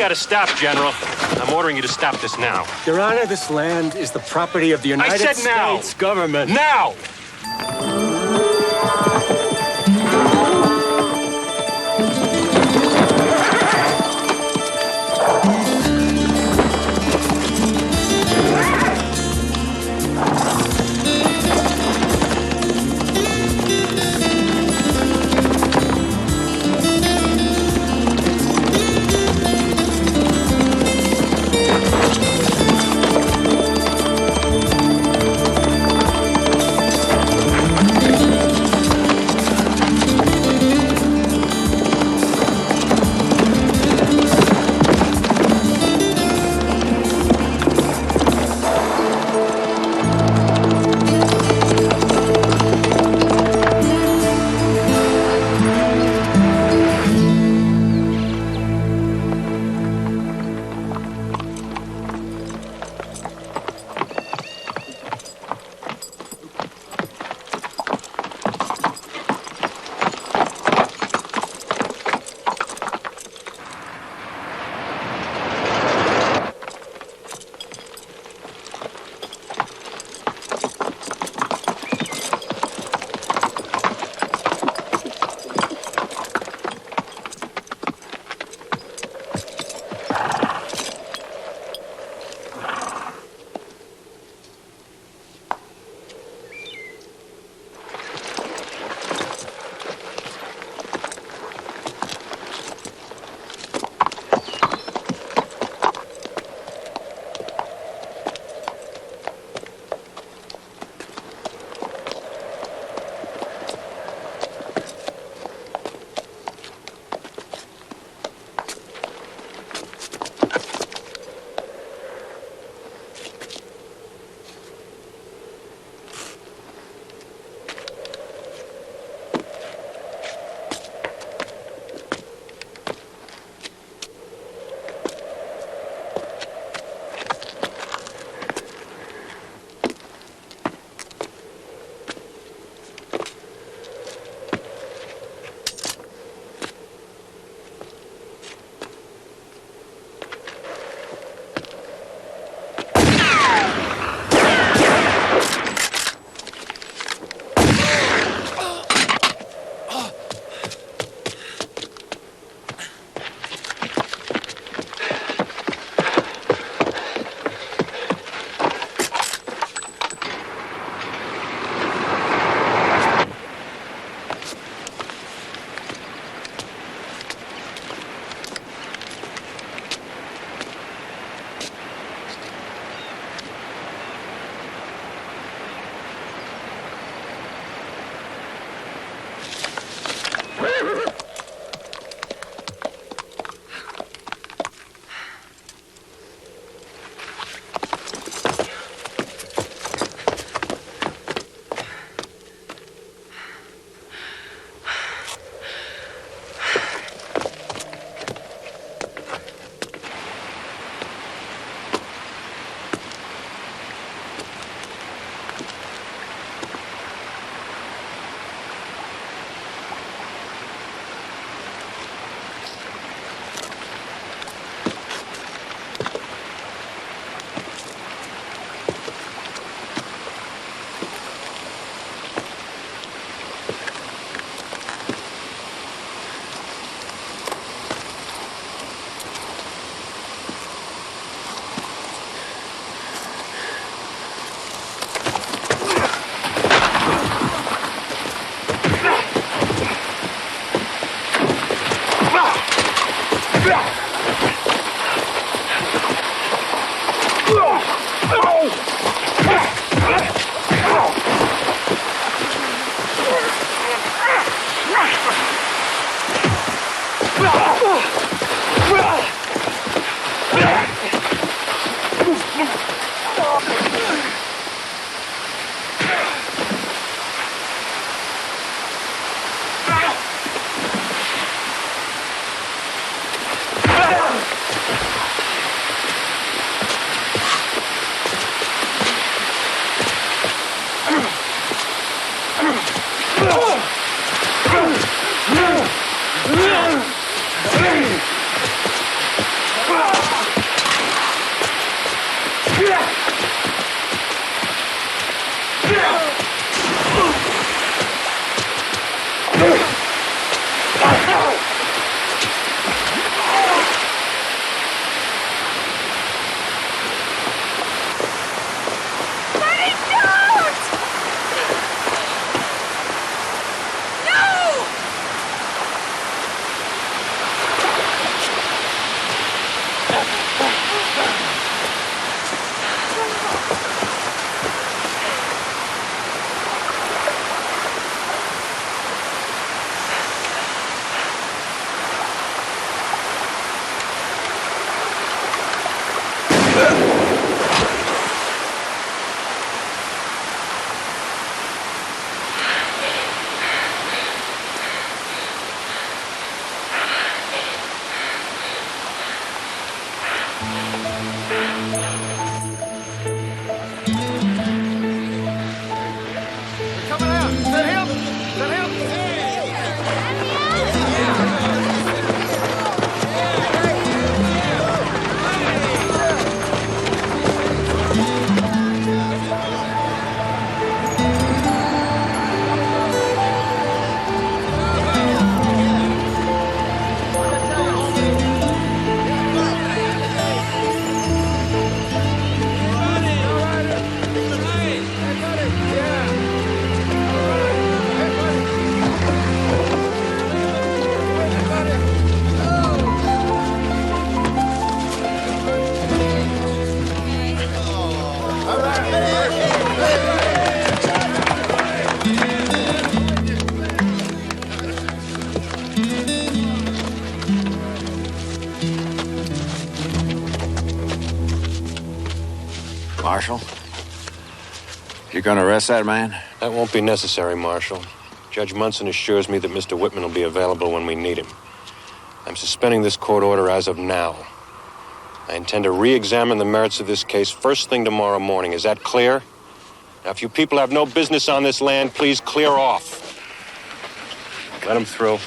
got to stop, General. I'm ordering you to stop this now. Your Honor, this land is the property of the United said now. States government. Now! Marshal. You gonna arrest that man? That won't be necessary, Marshal. Judge Munson assures me that Mr. Whitman will be available when we need him. I'm suspending this court order as of now. I intend to re-examine the merits of this case first thing tomorrow morning. Is that clear? Now, if you people have no business on this land, please clear off. Let him through.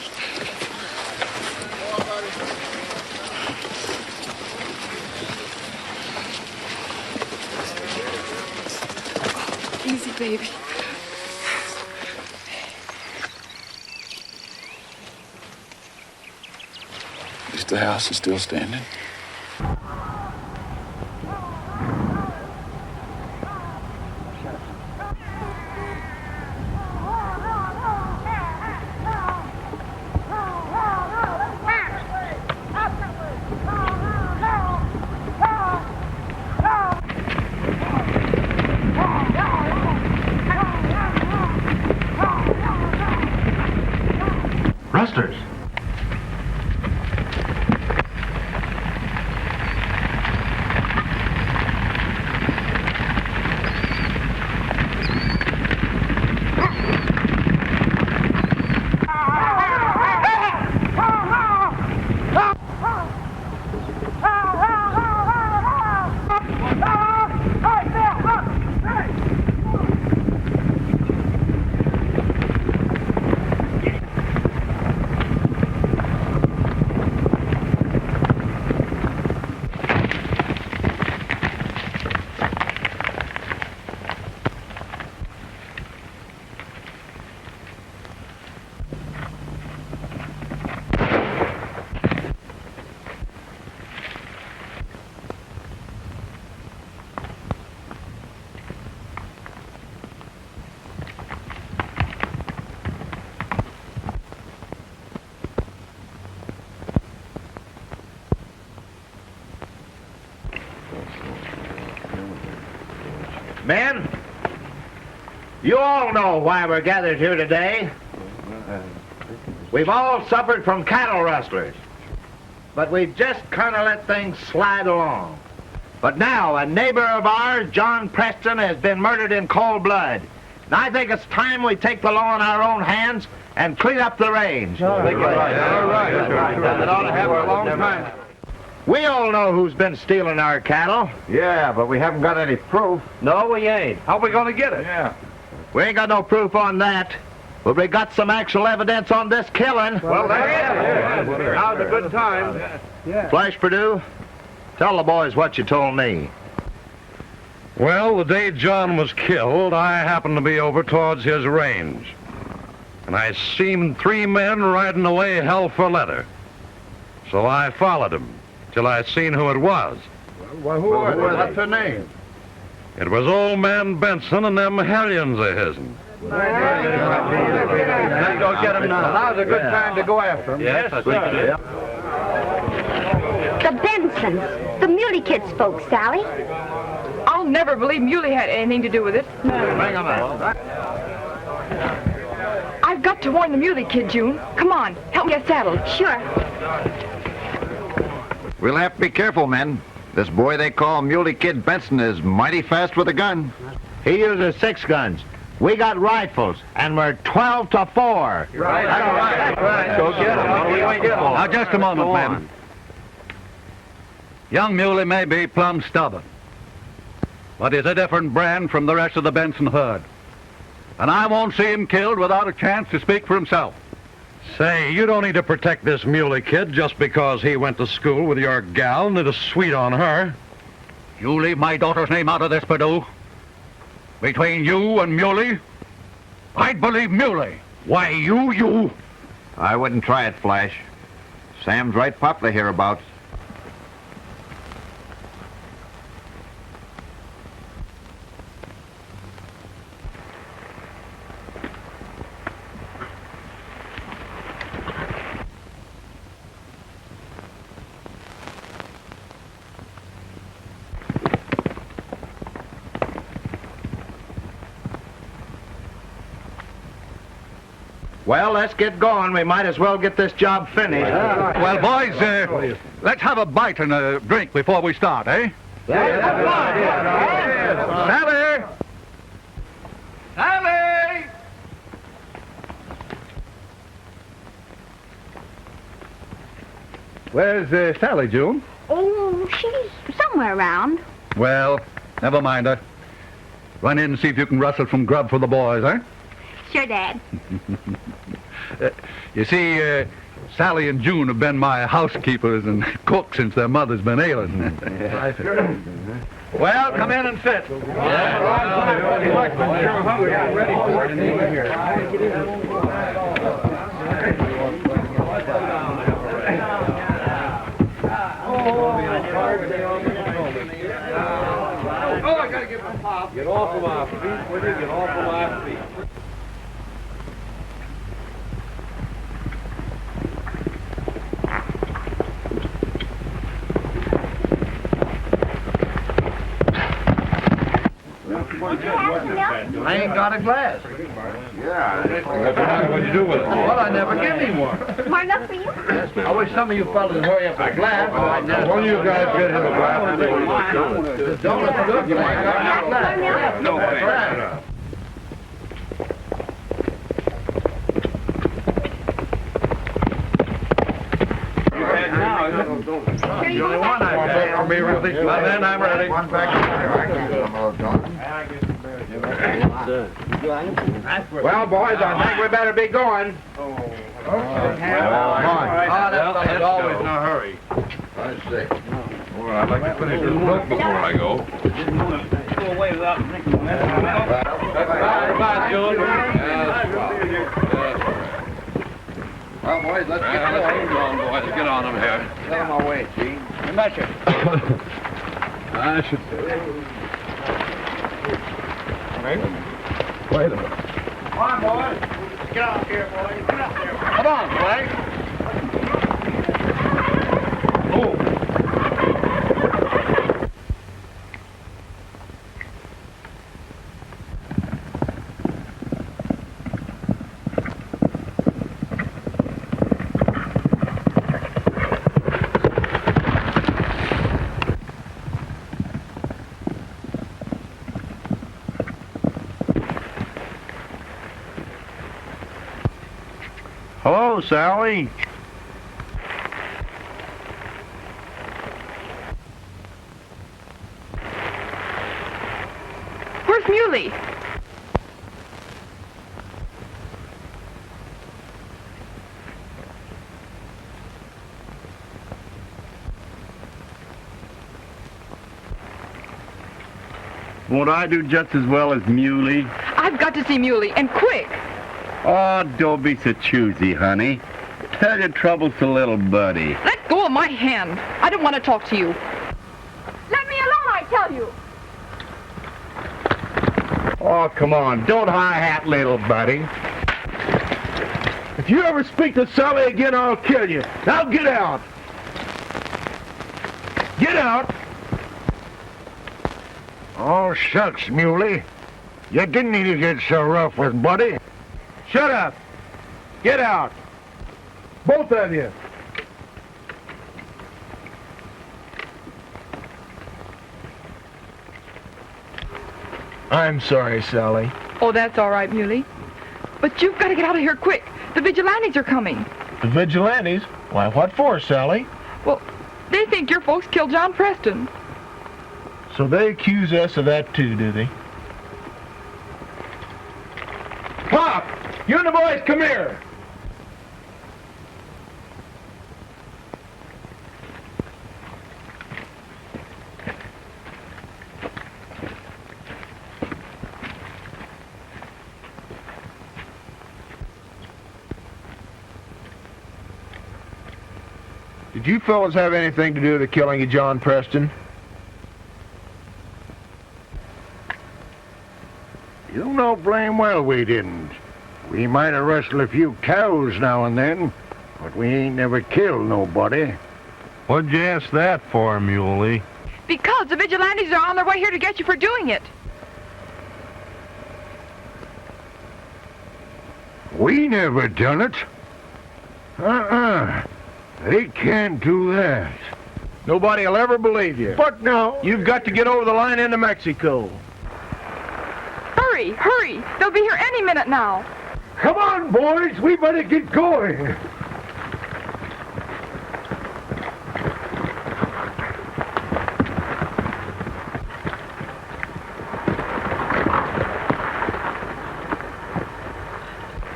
Easy, baby. At least the house is still standing. Rusters. Men, you all know why we're gathered here today. We've all suffered from cattle rustlers, but we've just kind of let things slide along. But now a neighbor of ours, John Preston, has been murdered in cold blood. And I think it's time we take the law in our own hands and clean up the range. That ought to happen a long time. We all know who's been stealing our cattle. Yeah, but we haven't got any proof. No, we ain't. How are we going to get it? Yeah. We ain't got no proof on that. But we got some actual evidence on this killing. Well, now's a good time. Flash Purdue, tell the boys what you told me. Well, the day John was killed, I happened to be over towards his range. And I seen 3 men riding away hell for leather. So I followed them till I seen who it was. Well, who are they? What's their name? It was old man Benson and them hellions of his'n. Let's go get them now. Now's a good time to go after them. Yes, sir. The Bensons, the Muley Kids folks, Sally. I'll never believe Muley had anything to do with it. Bring them out. I've got to warn the Muley Kid, June. Come on, help me get saddled. Sure. We'll have to be careful, men. This boy they call Muley Kid Benson is mighty fast with a gun. He uses 6 guns. We got rifles, and we're 12 to 4. Right. Go get them. Now, just a moment, men. Young Muley may be plumb stubborn, but he's a different brand from the rest of the Benson herd. And I won't see him killed without a chance to speak for himself. Say, you don't need to protect this Muley Kid just because he went to school with your gal and did a sweet on her. You leave my daughter's name out of this, Purdue. Between you and Muley, I'd believe Muley. Why, you... I wouldn't try it, Flash. Sam's right popular hereabouts. Well, let's get going. We might as well get this job finished. Well, boys, let's have a bite and a drink before we start, eh? Yeah. Sally! Sally! Where's Sally, June? Oh, she's somewhere around. Well, never mind her. Run in and see if you can rustle some grub for the boys, eh? Sure, Dad. You see, Sally and June have been my housekeepers and cooks since their mother's been ailing. Well, come in and sit. Oh, I gotta get my pop. Get off of my feet, will you? Get off of my feet. I ain't got a glass. Yeah. What'd you do with it? Well, I never give him one. Smart enough for you? I wish some of you fellas would hurry up with a glass. One of you guys get him a glass. The donut's good. You ain't got no glass. No, thanks. The only one I've got for me, really. Well, then I'm ready. One back. Well, boys, I think we better be going. Okay. That fellow's always in a hurry. I see. Well, I'd like to finish this milk before I go. Go away without drinking. Bye, June. Well, boys, let's get Let's get on, boys. Get on them here. Get them away, Gene. You betcha. I should say. Wait a minute. Come on, boys. Let's get off here, boys. Get up there. Come on, Clay. Oh. Hello, Sally. Where's Muley? Won't I do just as well as Muley? I've got to see Muley, and quick. Oh, don't be so choosy, honey. Tell your troubles to little buddy. Let go of my hand. I don't want to talk to you. Let me alone, I tell you. Oh, come on. Don't hi-hat little buddy. If you ever speak to Sally again, I'll kill you. Now get out. Get out. Oh, shucks, Muley. You didn't need to get so rough with Buddy. Shut up. Get out. Both of you. I'm sorry, Sally. Oh, that's all right, Muley. But you've got to get out of here quick. The vigilantes are coming. The vigilantes? Why, what for, Sally? Well, they think your folks killed John Preston. So they accuse us of that too, do they? Pop! You and the boys, come here! Did you fellas have anything to do with the killing of John Preston? You know blame well we didn't. We might have rustled a few cows now and then, but we ain't never killed nobody. What'd you ask that for, Muley? Because the vigilantes are on their way here to get you for doing it. We never done it. They can't do that. Nobody will ever believe you. But no. You've got to get over the line into Mexico. Hurry, hurry. They'll be here any minute now. Come on, boys. We better get going.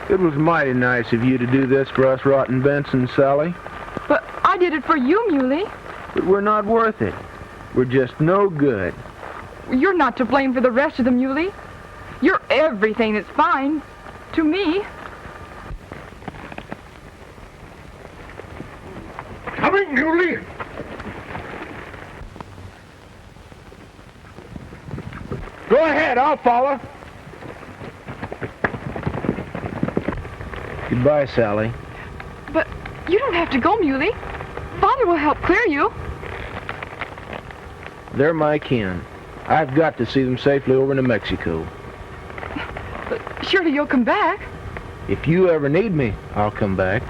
It was mighty nice of you to do this for us rotten Benson, Sally. But I did it for you, Muley. But we're not worth it. We're just no good. You're not to blame for the rest of them, Muley. You're everything that's fine. To me. Coming, Muley. Go ahead, I'll follow. Goodbye, Sally. But you don't have to go, Muley. Father will help clear you. They're my kin. I've got to see them safely over to Mexico. But surely you'll come back. If you ever need me, I'll come back.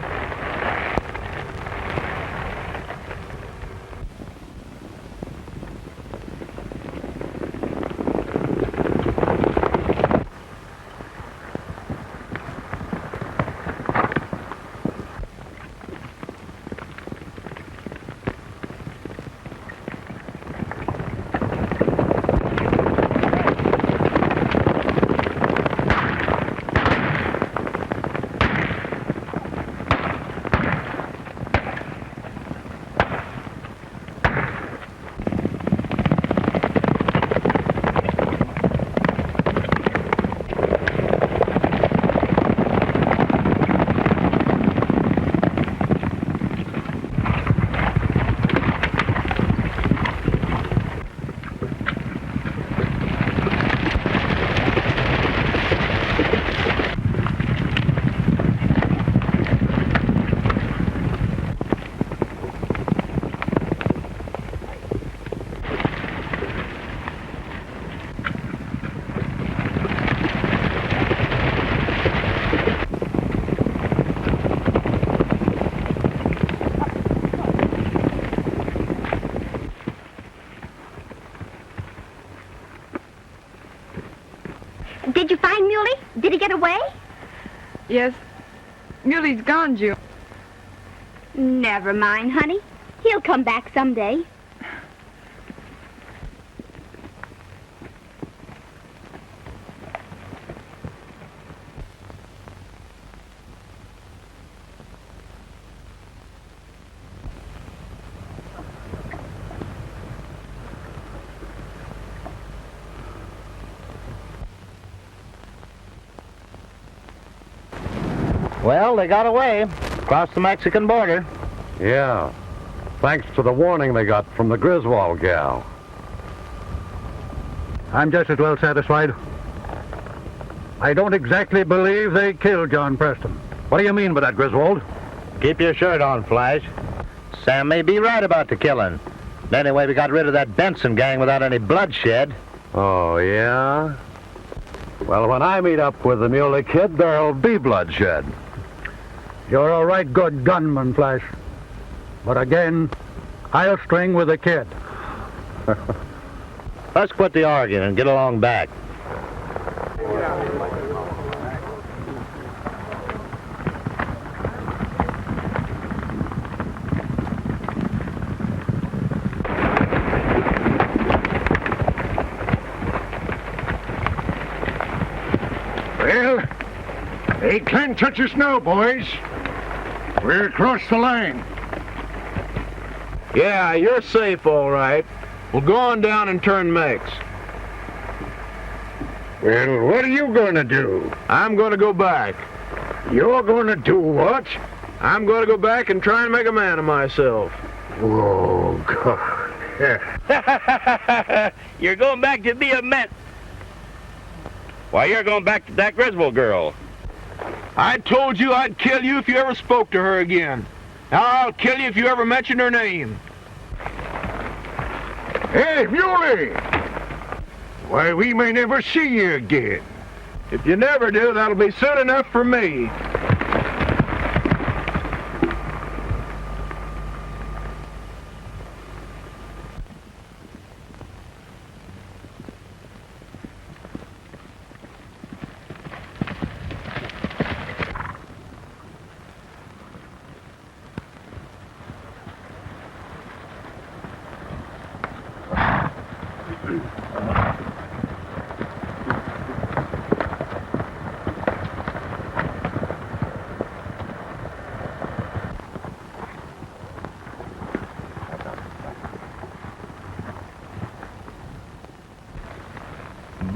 Did you find Muley? Did he get away? Yes. Muley's gone, June. Never mind, honey. He'll come back someday. Well, they got away. Across the Mexican border. Yeah. Thanks to the warning they got from the Griswald gal. I'm just as well satisfied. I don't exactly believe they killed John Preston. What do you mean by that, Griswold? Keep your shirt on, Flash. Sam may be right about the killing. Anyway, we got rid of that Benson gang without any bloodshed. Oh, yeah? Well, when I meet up with the Muley Kid, there'll be bloodshed. You're a right good gunman, Flash. But again, I'll string with the kid. Let's quit the arguing and get along back. Well, they can't touch us now, boys. We're across the line. Yeah, you're safe, all right. We'll go on down and turn Mex. Well, what are you going to do? I'm going to go back. You're going to do what? I'm going to go back and try and make a man of myself. Oh, God. You're going back to be a man. Why, you're going back to that Griswold girl. I told you I'd kill you if you ever spoke to her again. Now I'll kill you if you ever mention her name. Hey, Muley! Why, we may never see you again. If you never do, that'll be soon enough for me.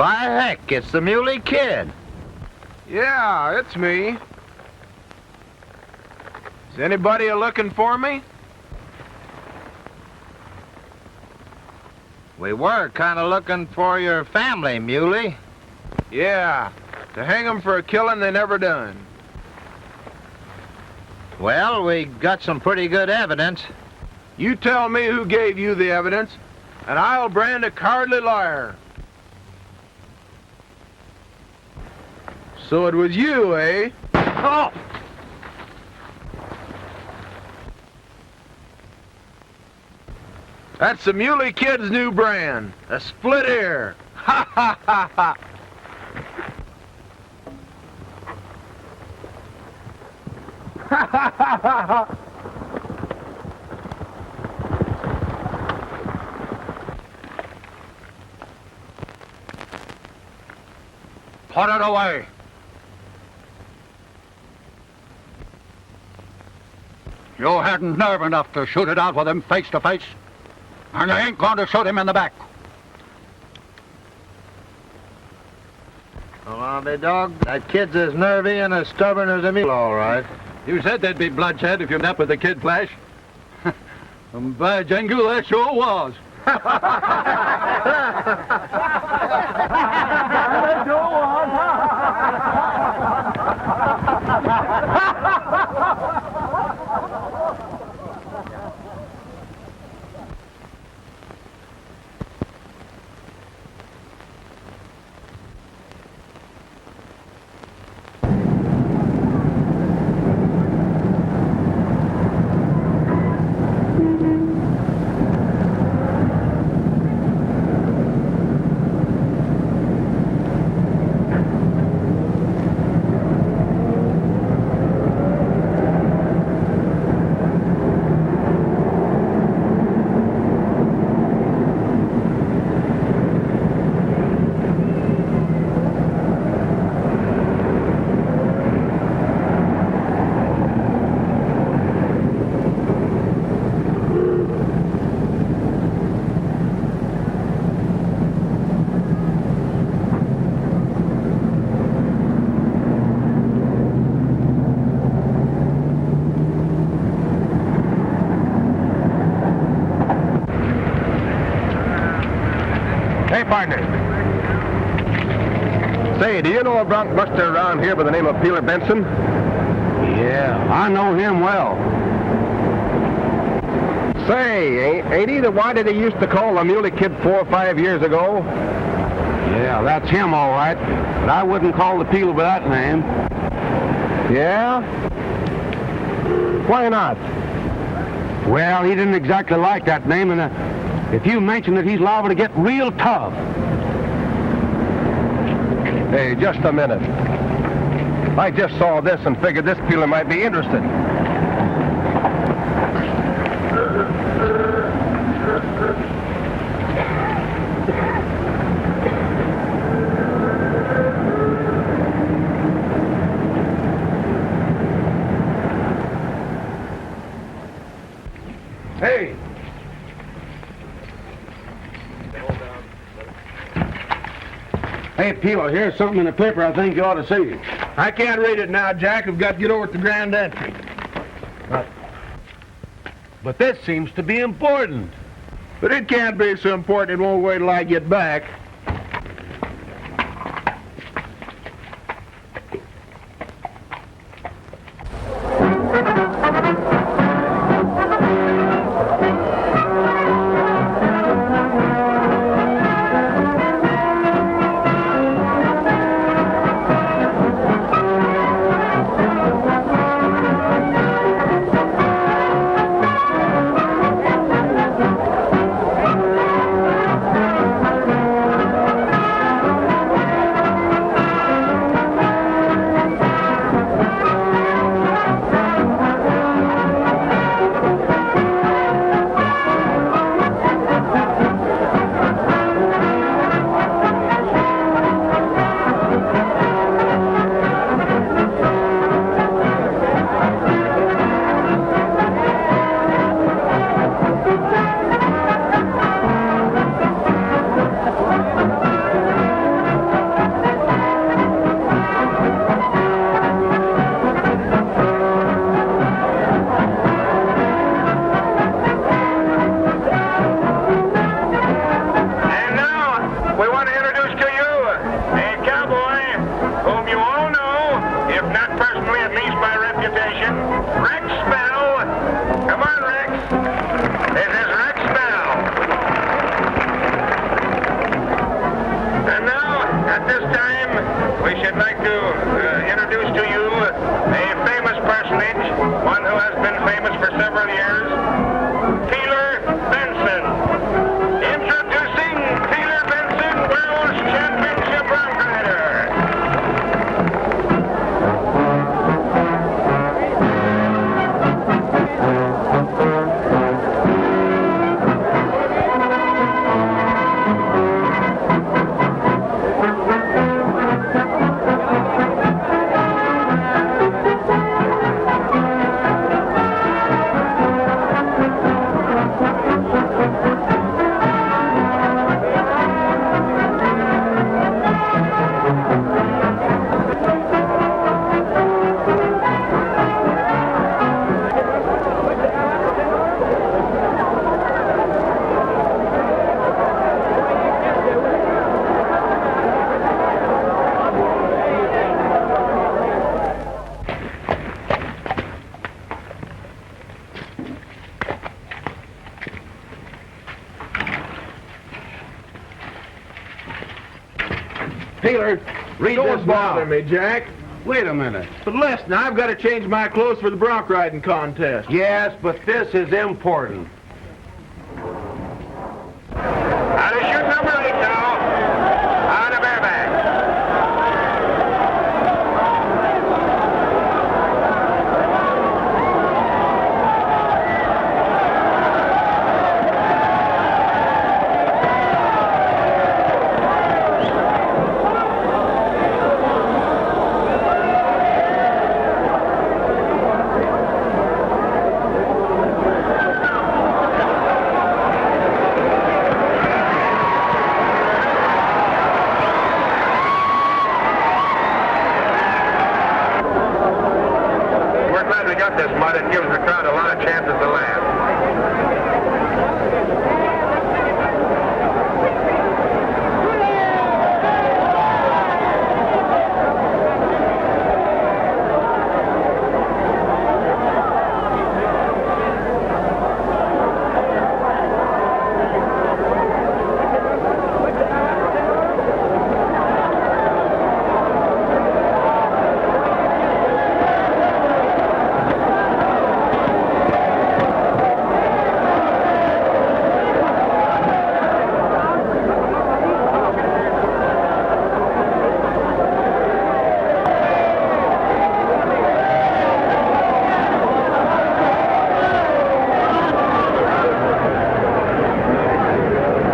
By heck, it's the Muley Kid. Yeah, it's me. Is anybody looking for me? We were kind of looking for your family, Muley. Yeah, to hang 'em for a killing they never done. Well, we got some pretty good evidence. You tell me who gave you the evidence, and I'll brand a cowardly liar. So it was you, eh? Oh! That's the Muley Kid's new brand, a split ear. Ha ha ha ha! Ha ha ha ha ha! Put it away. You hadn't nerve enough to shoot it out with him face to face, and you ain't going to shoot him in the back. Well, big dog, that kid's as nervy and as stubborn as a mule, all right. You said there'd be bloodshed if you met with the kid, Flash. And by jingle, that sure was. That sure was. Hey, partner. Say, do you know a bronc buster around here by the name of Peeler Benson? Yeah, I know him well. Say, ain't he the one that they used to call the Muley Kid 4 or 5 years ago? Yeah, that's him, all right. But I wouldn't call the Peeler by that name. Yeah? Why not? Well, he didn't exactly like that name, and if you mention it, he's liable to get real tough. Hey, just a minute. I just saw this and figured this Peeler might be interested. Hey! Hey, Peeler, here's something in the paper I think you ought to see. I can't read it now, Jack. I've got to get over to the grand entry. But this seems to be important. But it can't be so important it won't wait till I get back. Read Don't this bother now. me, Jack. Wait a minute. But listen, I've got to change my clothes for the bronc riding contest. Yes, but this is important. Out of chute number 8 now. Out of airback. We're glad we got this mud. It gives the crowd a lot of chances to laugh.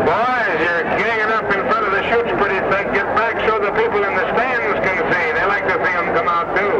Boys, you're ganging up in front of the chutes pretty thick. Get back so the people in the stands can see. They like to see them come out, too.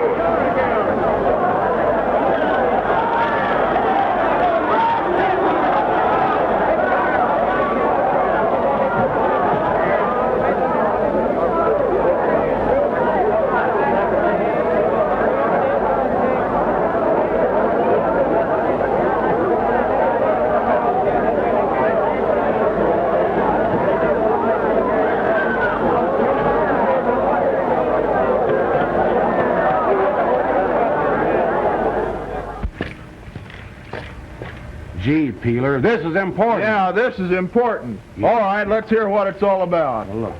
Gee, Peeler, this is important. Yeah, this is important. All right, let's hear what it's all about. Well, look.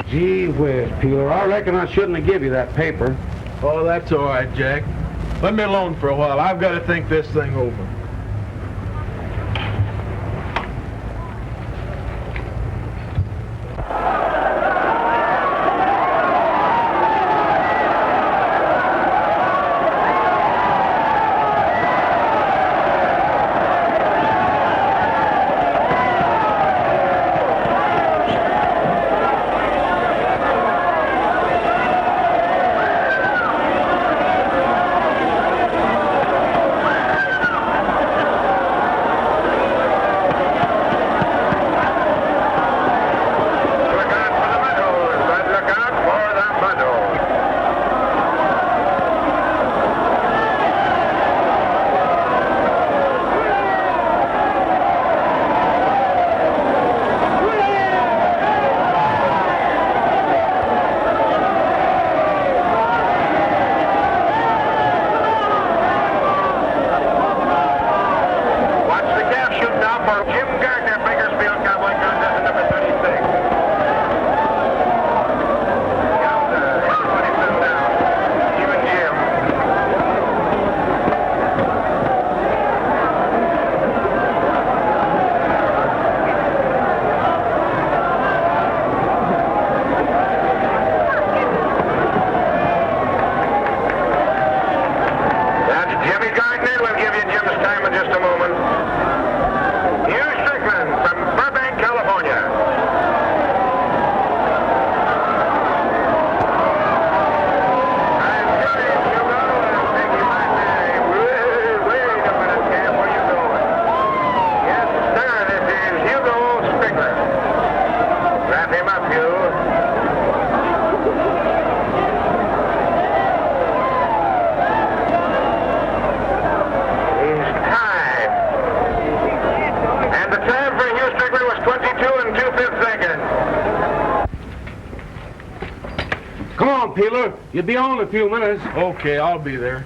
Gee whiz, Peeler, I reckon I shouldn't have give you that paper. Oh, that's all right, Jack. Let me alone for a while. I've got to think this thing over. Come on, Peeler. You'll be on in a few minutes. Okay, I'll be there.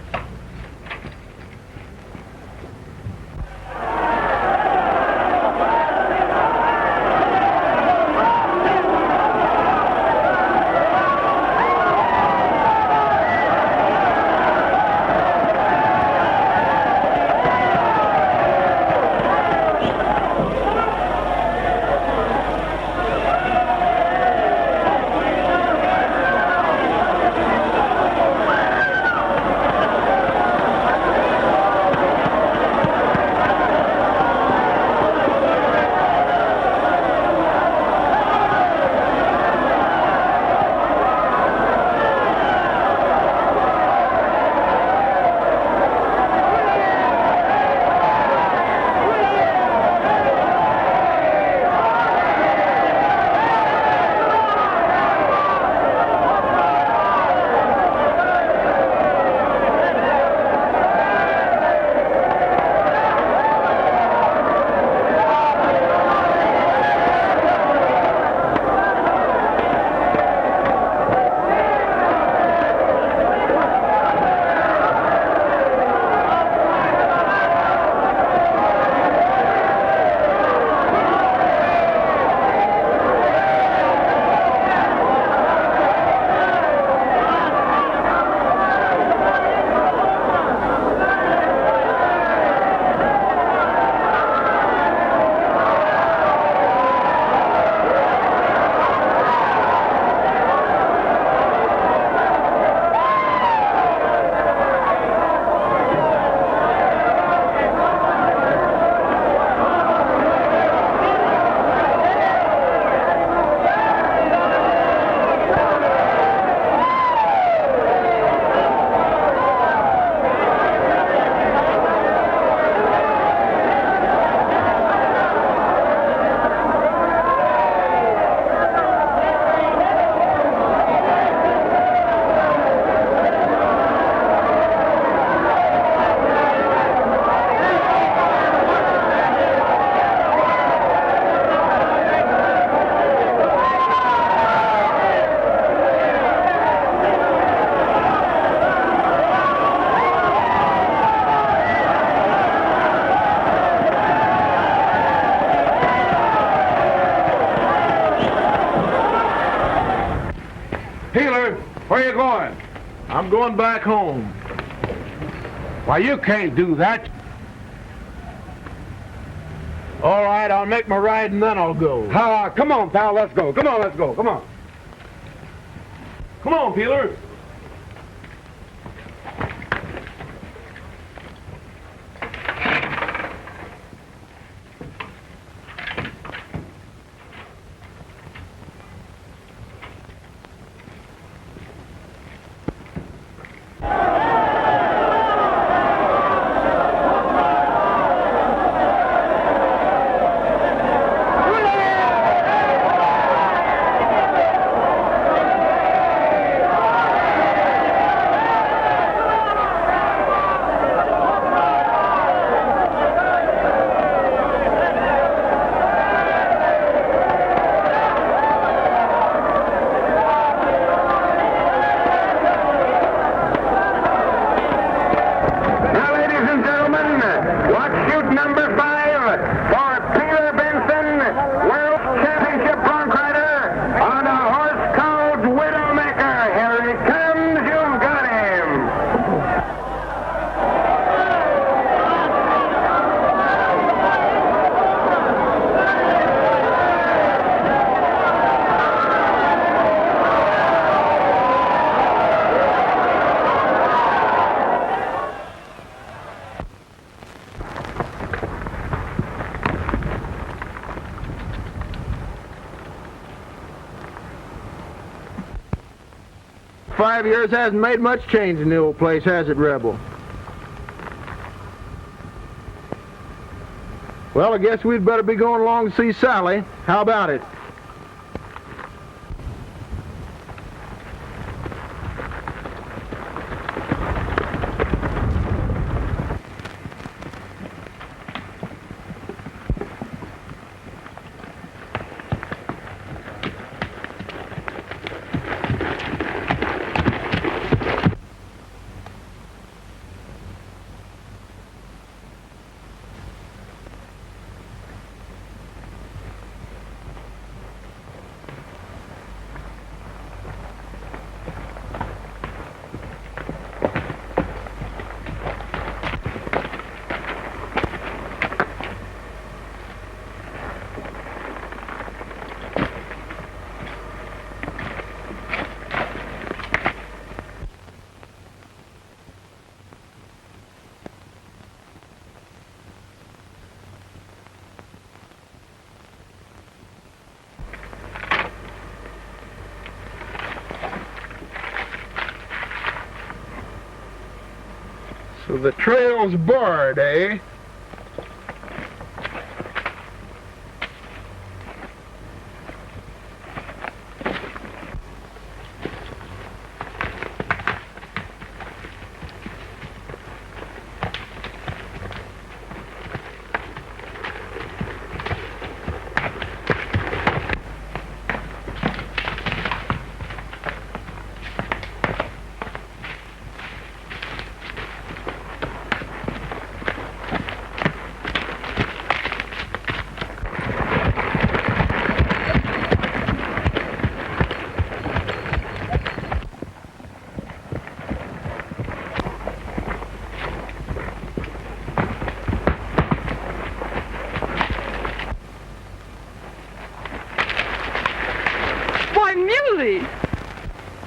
Where you going? I'm going back home. Why, you can't do that. All right, I'll make my ride and then I'll go. Come on, pal, let's go. Come on, let's go. Come on. Come on, Peeler. .5 years hasn't made much change in the old place, has it, Rebel? Well, I guess we'd better be going along to see Sally. How about it? So the trail's barred, eh?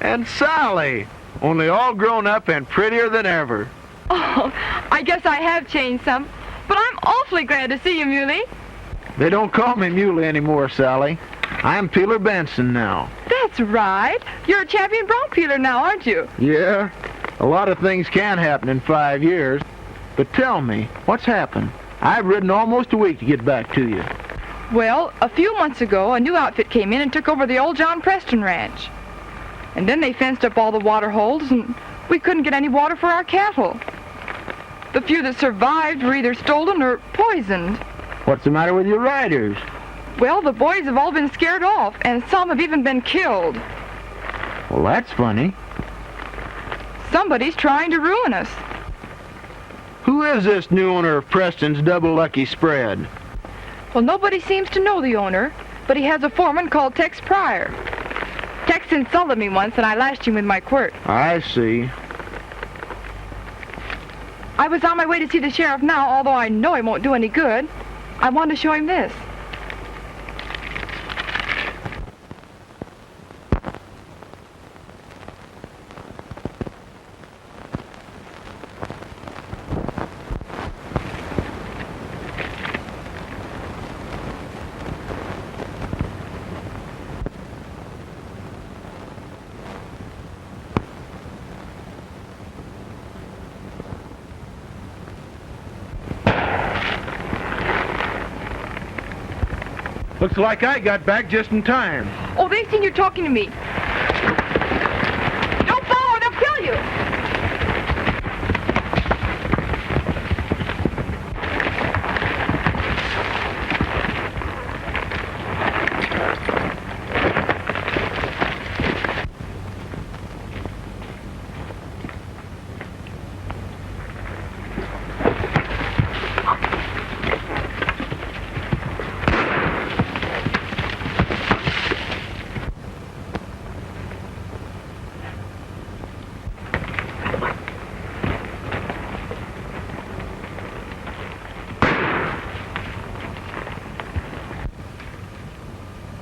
And Sally, only all grown up and prettier than ever. Oh, I guess I have changed some, but I'm awfully glad to see you, Muley. They don't call me Muley anymore, Sally. I'm Peeler Benson now. That's right. You're a champion bronc peeler now, aren't you? Yeah, a lot of things can happen in 5 years. But tell me, what's happened? I've ridden almost a week to get back to you. Well, a few months ago, a new outfit came in and took over the old John Preston ranch. And then they fenced up all the water holes, and we couldn't get any water for our cattle. The few that survived were either stolen or poisoned. What's the matter with your riders? Well, the boys have all been scared off, and some have even been killed. Well, that's funny. Somebody's trying to ruin us. Who is this new owner of Preston's Double Lucky Spread? Well, nobody seems to know the owner, but he has a foreman called Tex Pryor. Tex insulted me once, and I lashed him with my quirt. I see. I was on my way to see the sheriff now, although I know he won't do any good. I want to show him this. Looks like I got back just in time. Oh, they've seen you talking to me. Don't follow, they'll kill you.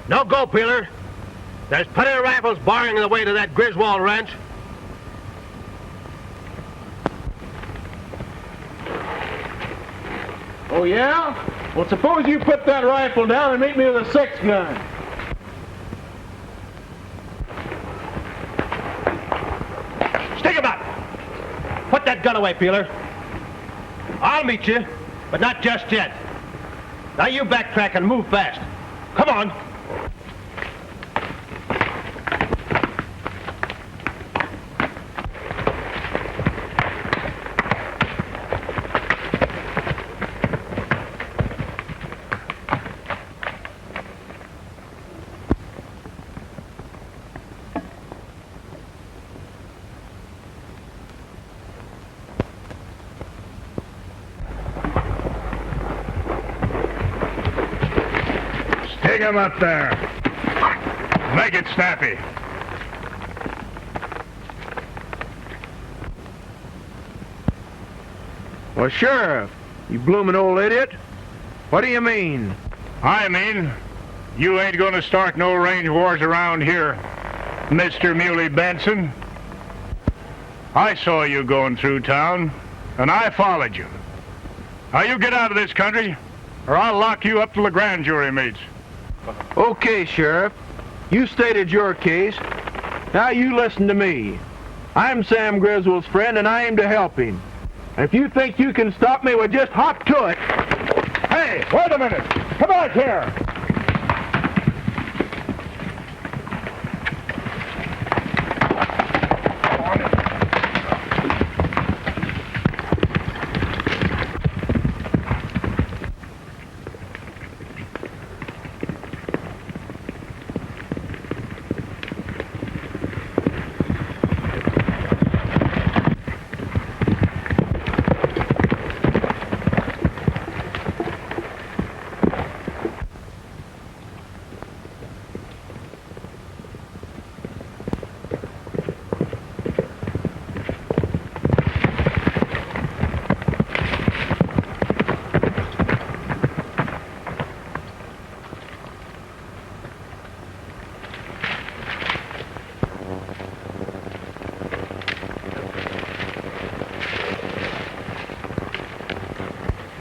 No go, Peeler. There's plenty of rifles barring the way to that Griswald ranch. Oh, yeah? Well, suppose you put that rifle down and meet me with a 6-gun. Stick him up! Put that gun away, Peeler. I'll meet you, but not just yet. Now you backtrack and move fast. Come on. Take him up there. Make it snappy. Well, Sheriff, you bloomin' old idiot. What do you mean? I mean, you ain't gonna start no range wars around here, Mr. Muley Benson. I saw you going through town, and I followed you. Now you get out of this country, or I'll lock you up till the grand jury meets. Okay, Sheriff. You stated your case. Now you listen to me. I'm Sam Griswold's friend, and I aim to help him. If you think you can stop me, well, just hop to it. Hey, wait a minute. Come back here.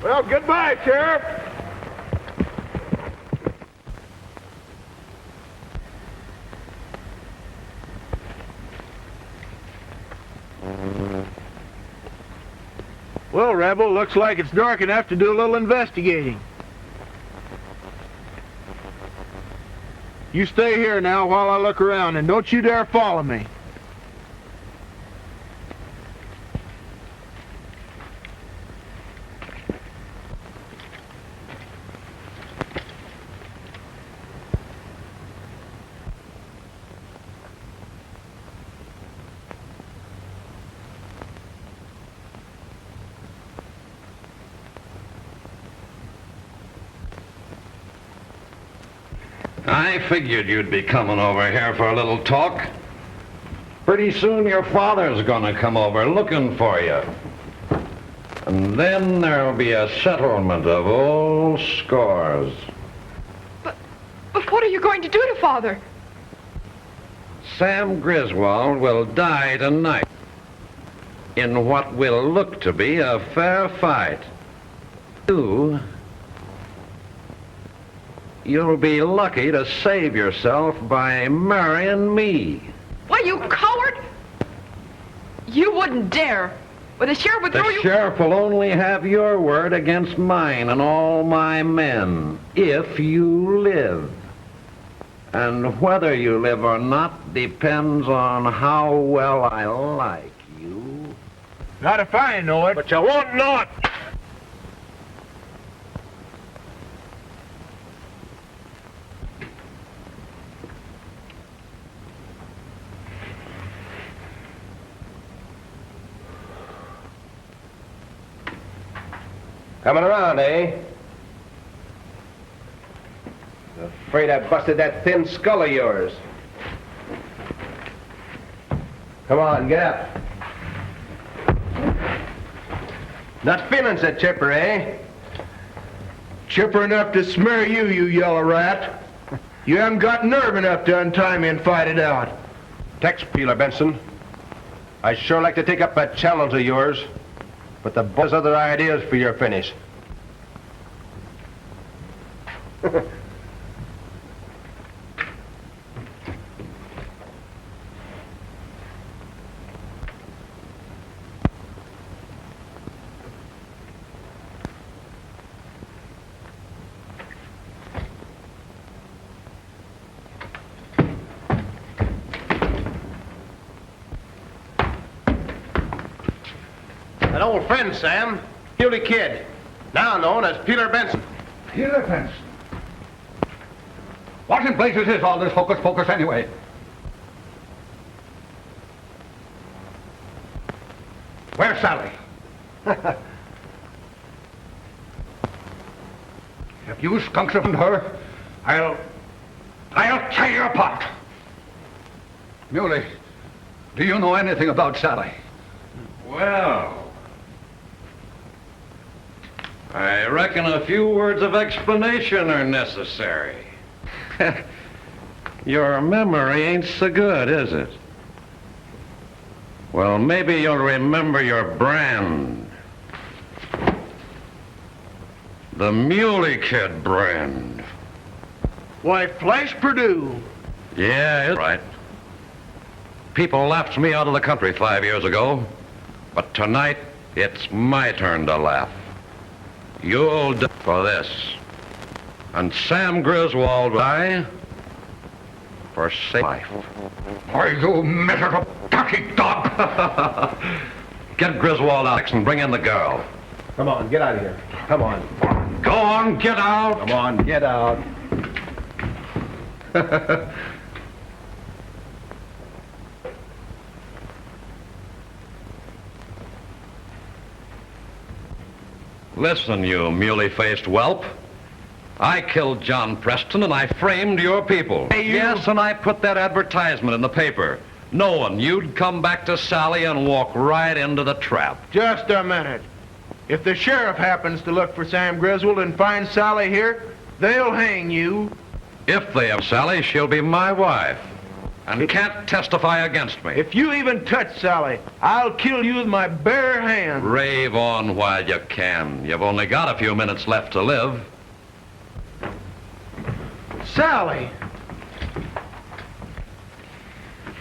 Well, goodbye, Sheriff. Well, Rebel, looks like it's dark enough to do a little investigating. You stay here now while I look around, and don't you dare follow me. I figured you'd be coming over here for a little talk. Pretty soon your father's gonna come over looking for you. And then there'll be a settlement of old scores. But what are you going to do to Father? Sam Griswold will die tonight in what will look to be a fair fight. You'll be lucky to save yourself by marrying me. Why, you coward! You wouldn't dare. Well, the sheriff would throw you... The sheriff will only have your word against mine and all my men, if you live. And whether you live or not depends on how well I like you. Not if I know it. But you won't know it. Coming around, eh? Afraid I busted that thin skull of yours. Come on, get up. Not feeling so chipper, eh? Chipper enough to smear you, you yellow rat. You haven't got nerve enough to untie me and fight it out. Tex Peeler, Benson. I'd sure like to take up that challenge of yours, but the boss has other ideas for your finish. An old friend, Sam. Muley Kid, now known as Peeler Benson. Peeler Benson? What in blazes is all this hocus-pocus anyway? Where's Sally? If you skunks have her, I'll tear you apart. Muley, do you know anything about Sally? Well, I reckon a few words of explanation are necessary. Your memory ain't so good, is it? Well, maybe you'll remember your brand. The Muley Kid brand. Why, Flash Purdue. Yeah, it's right. People laughed me out of the country 5 years ago, but tonight It's my turn to laugh. You'll die for this. And Sam Griswold will die for life. Why, you miserable dirty dog! Get Griswold out and bring in the girl. Come on, get out of here. Come on. Go on, get out. Come on, get out. Listen, you muley-faced whelp. I killed John Preston and I framed your people. Hey, you... Yes, and I put that advertisement in the paper. Knowing you'd come back to Sally and walk right into the trap. Just a minute. If the sheriff happens to look for Sam Griswold and finds Sally here, they'll hang you. If they have Sally, she'll be my wife and can't testify against me. If you even touch Sally, I'll kill you with my bare hands. Rave on while you can. You've only got a few minutes left to live. Sally!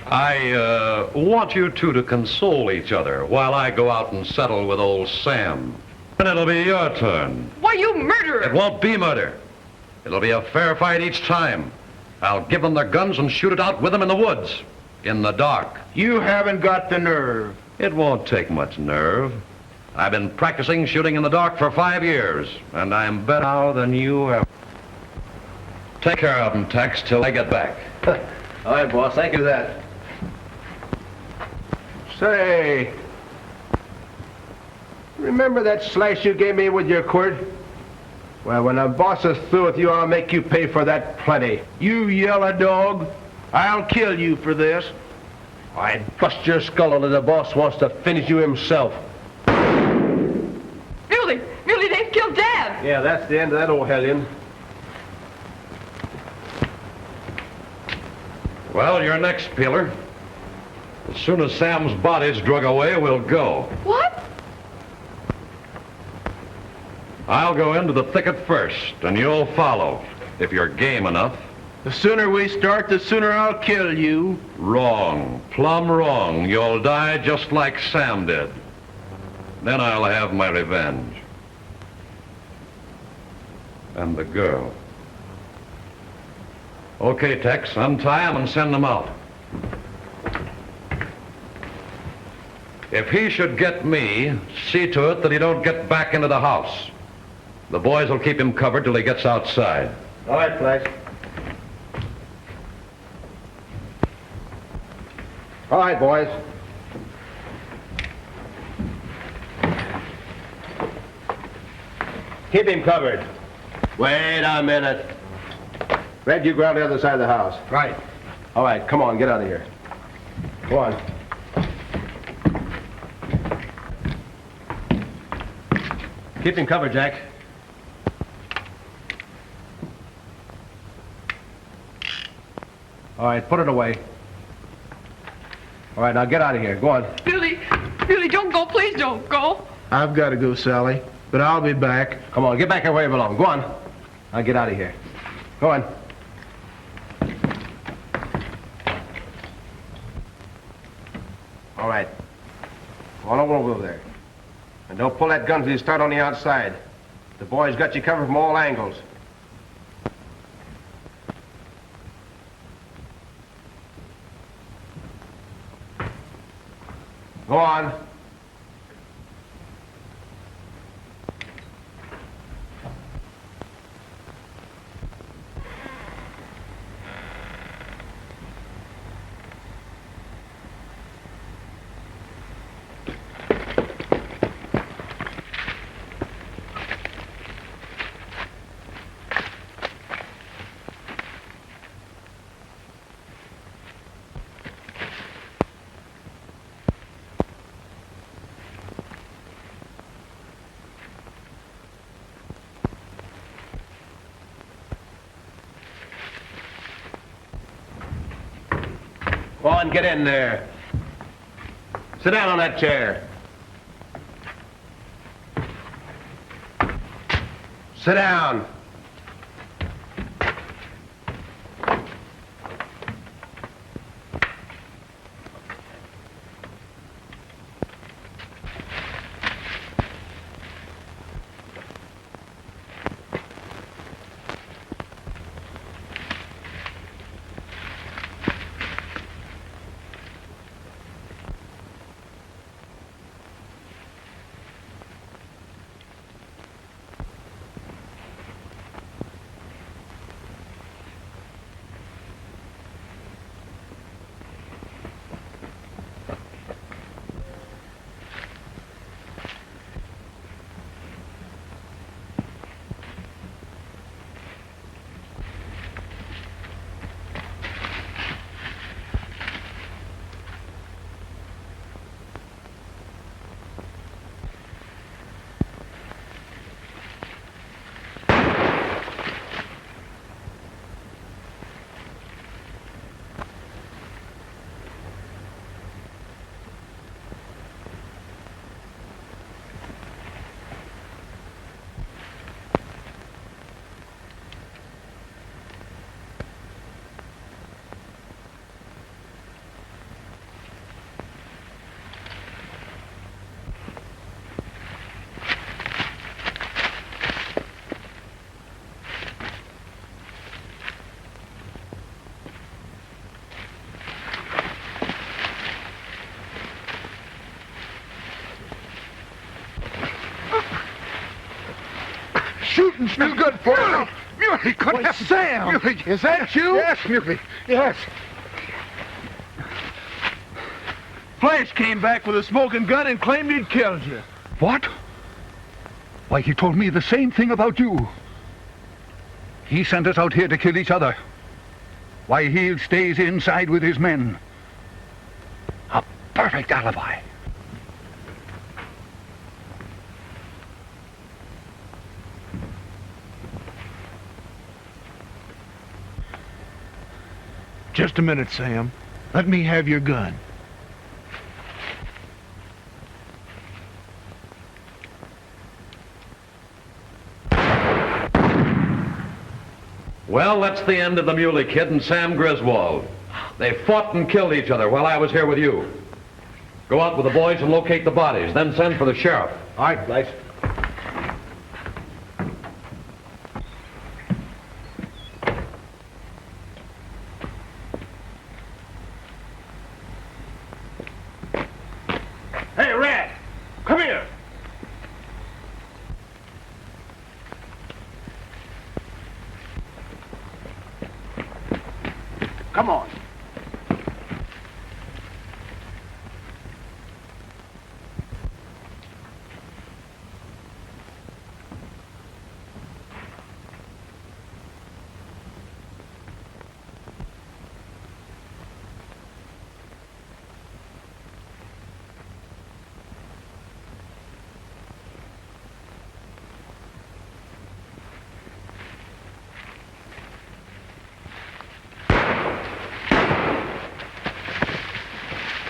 I want you two to console each other while I go out and settle with old Sam. And it'll be your turn. Why, you murderer! It won't be murder. It'll be a fair fight each time. I'll give them their guns and shoot it out with them in the woods, in the dark. You haven't got the nerve. It won't take much nerve. I've been practicing shooting in the dark for 5 years, and I'm better now than you have. Take care of them, Tex, till I get back. All right, boss. Thank you for that. Say, remember that slash you gave me with your quirt? Well, when the boss is through with you, I'll make you pay for that plenty. You yellow dog. I'll kill you for this. I'd bust your skull until the boss wants to finish you himself. Muley, they've killed Dad. Yeah, that's the end of that old hellion. Well, you're next, Peeler. As soon as Sam's body's drug away, we'll go. What? I'll go into the thicket first, and you'll follow, if you're game enough. The sooner we start, the sooner I'll kill you. Wrong. Plumb wrong. You'll die just like Sam did. Then I'll have my revenge. And the girl. Okay, Tex, untie him and send him out. If he should get me, see to it that he don't get back into the house. The boys will keep him covered till he gets outside. All right, Flash. All right, boys. Keep him covered. Wait a minute. Red, you go around the other side of the house. Right. All right, come on, get out of here. Go on. Keep him covered, Jack. All right, put it away. All right, now get out of here. Go on. Billy, don't go. Please don't go. I've got to go, Sally, but I'll be back. Come on, get back here where you belong. Go on. Now get out of here. Go on. All right. Go on over there. And don't pull that gun till you start on the outside. The boys got you covered from all angles. Go on. Go on, get in there. Sit down on that chair. Sit down. Nothing's too good for you. Muley, couldn't have... Sam! Muley, Is that you? Yes, Muley. Yes. Flash came back with a smoking gun and claimed he'd killed you. What? Why, he told me the same thing about you. He sent us out here to kill each other. Why, he stays inside with his men. A perfect alibi. Just a minute, Sam. Let me have your gun. Well, that's the end of the Muley Kid and Sam Griswald. They fought and killed each other while I was here with you. Go out with the boys and locate the bodies, then send for the sheriff. All right, Flash. Hey, Rat! Come here! Come on.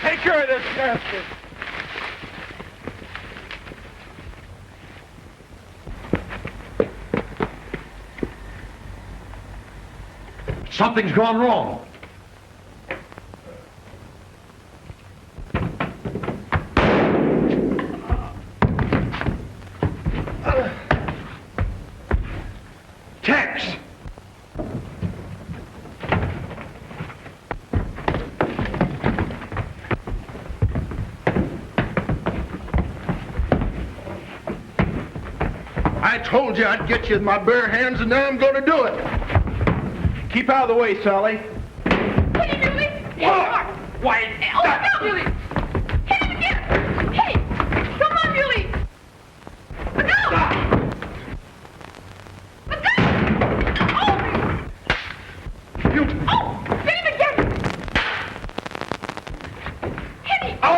Take care of this bastard. Something's gone wrong. Tex! I told you I'd get you with my bare hands, and now I'm going to do it. Keep out of the way, Sally. Hey, Muley! Why? Oh, no, Muley! Hit him again! Hey! Come on, Muley! Look out! Look out! Oh! Oh! Hit him again! Hit him! Oh!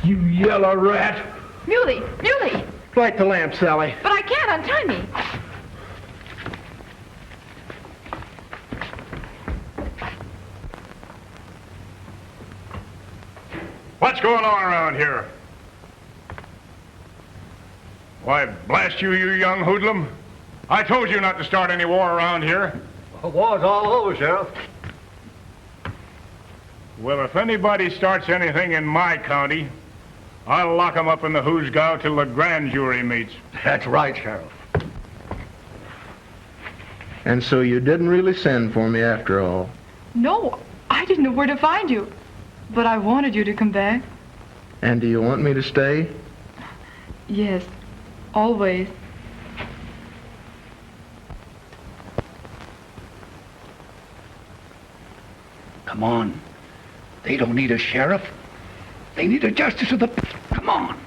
You yellow rat! Muley! Muley! Light the lamp, Sally. But I can't untie me. What's going on around here? Why, blast you, you young hoodlum. I told you not to start any war around here. The war's all over, Sheriff. Well, if anybody starts anything in my county, I'll lock 'em up in the hoosgow till the grand jury meets. That's right, Sheriff. And so you didn't really send for me after all. No, I didn't know where to find you. But I wanted you to come back. And do you want me to stay? Yes, always. Come on. They don't need a sheriff. They need a justice of the... Come on.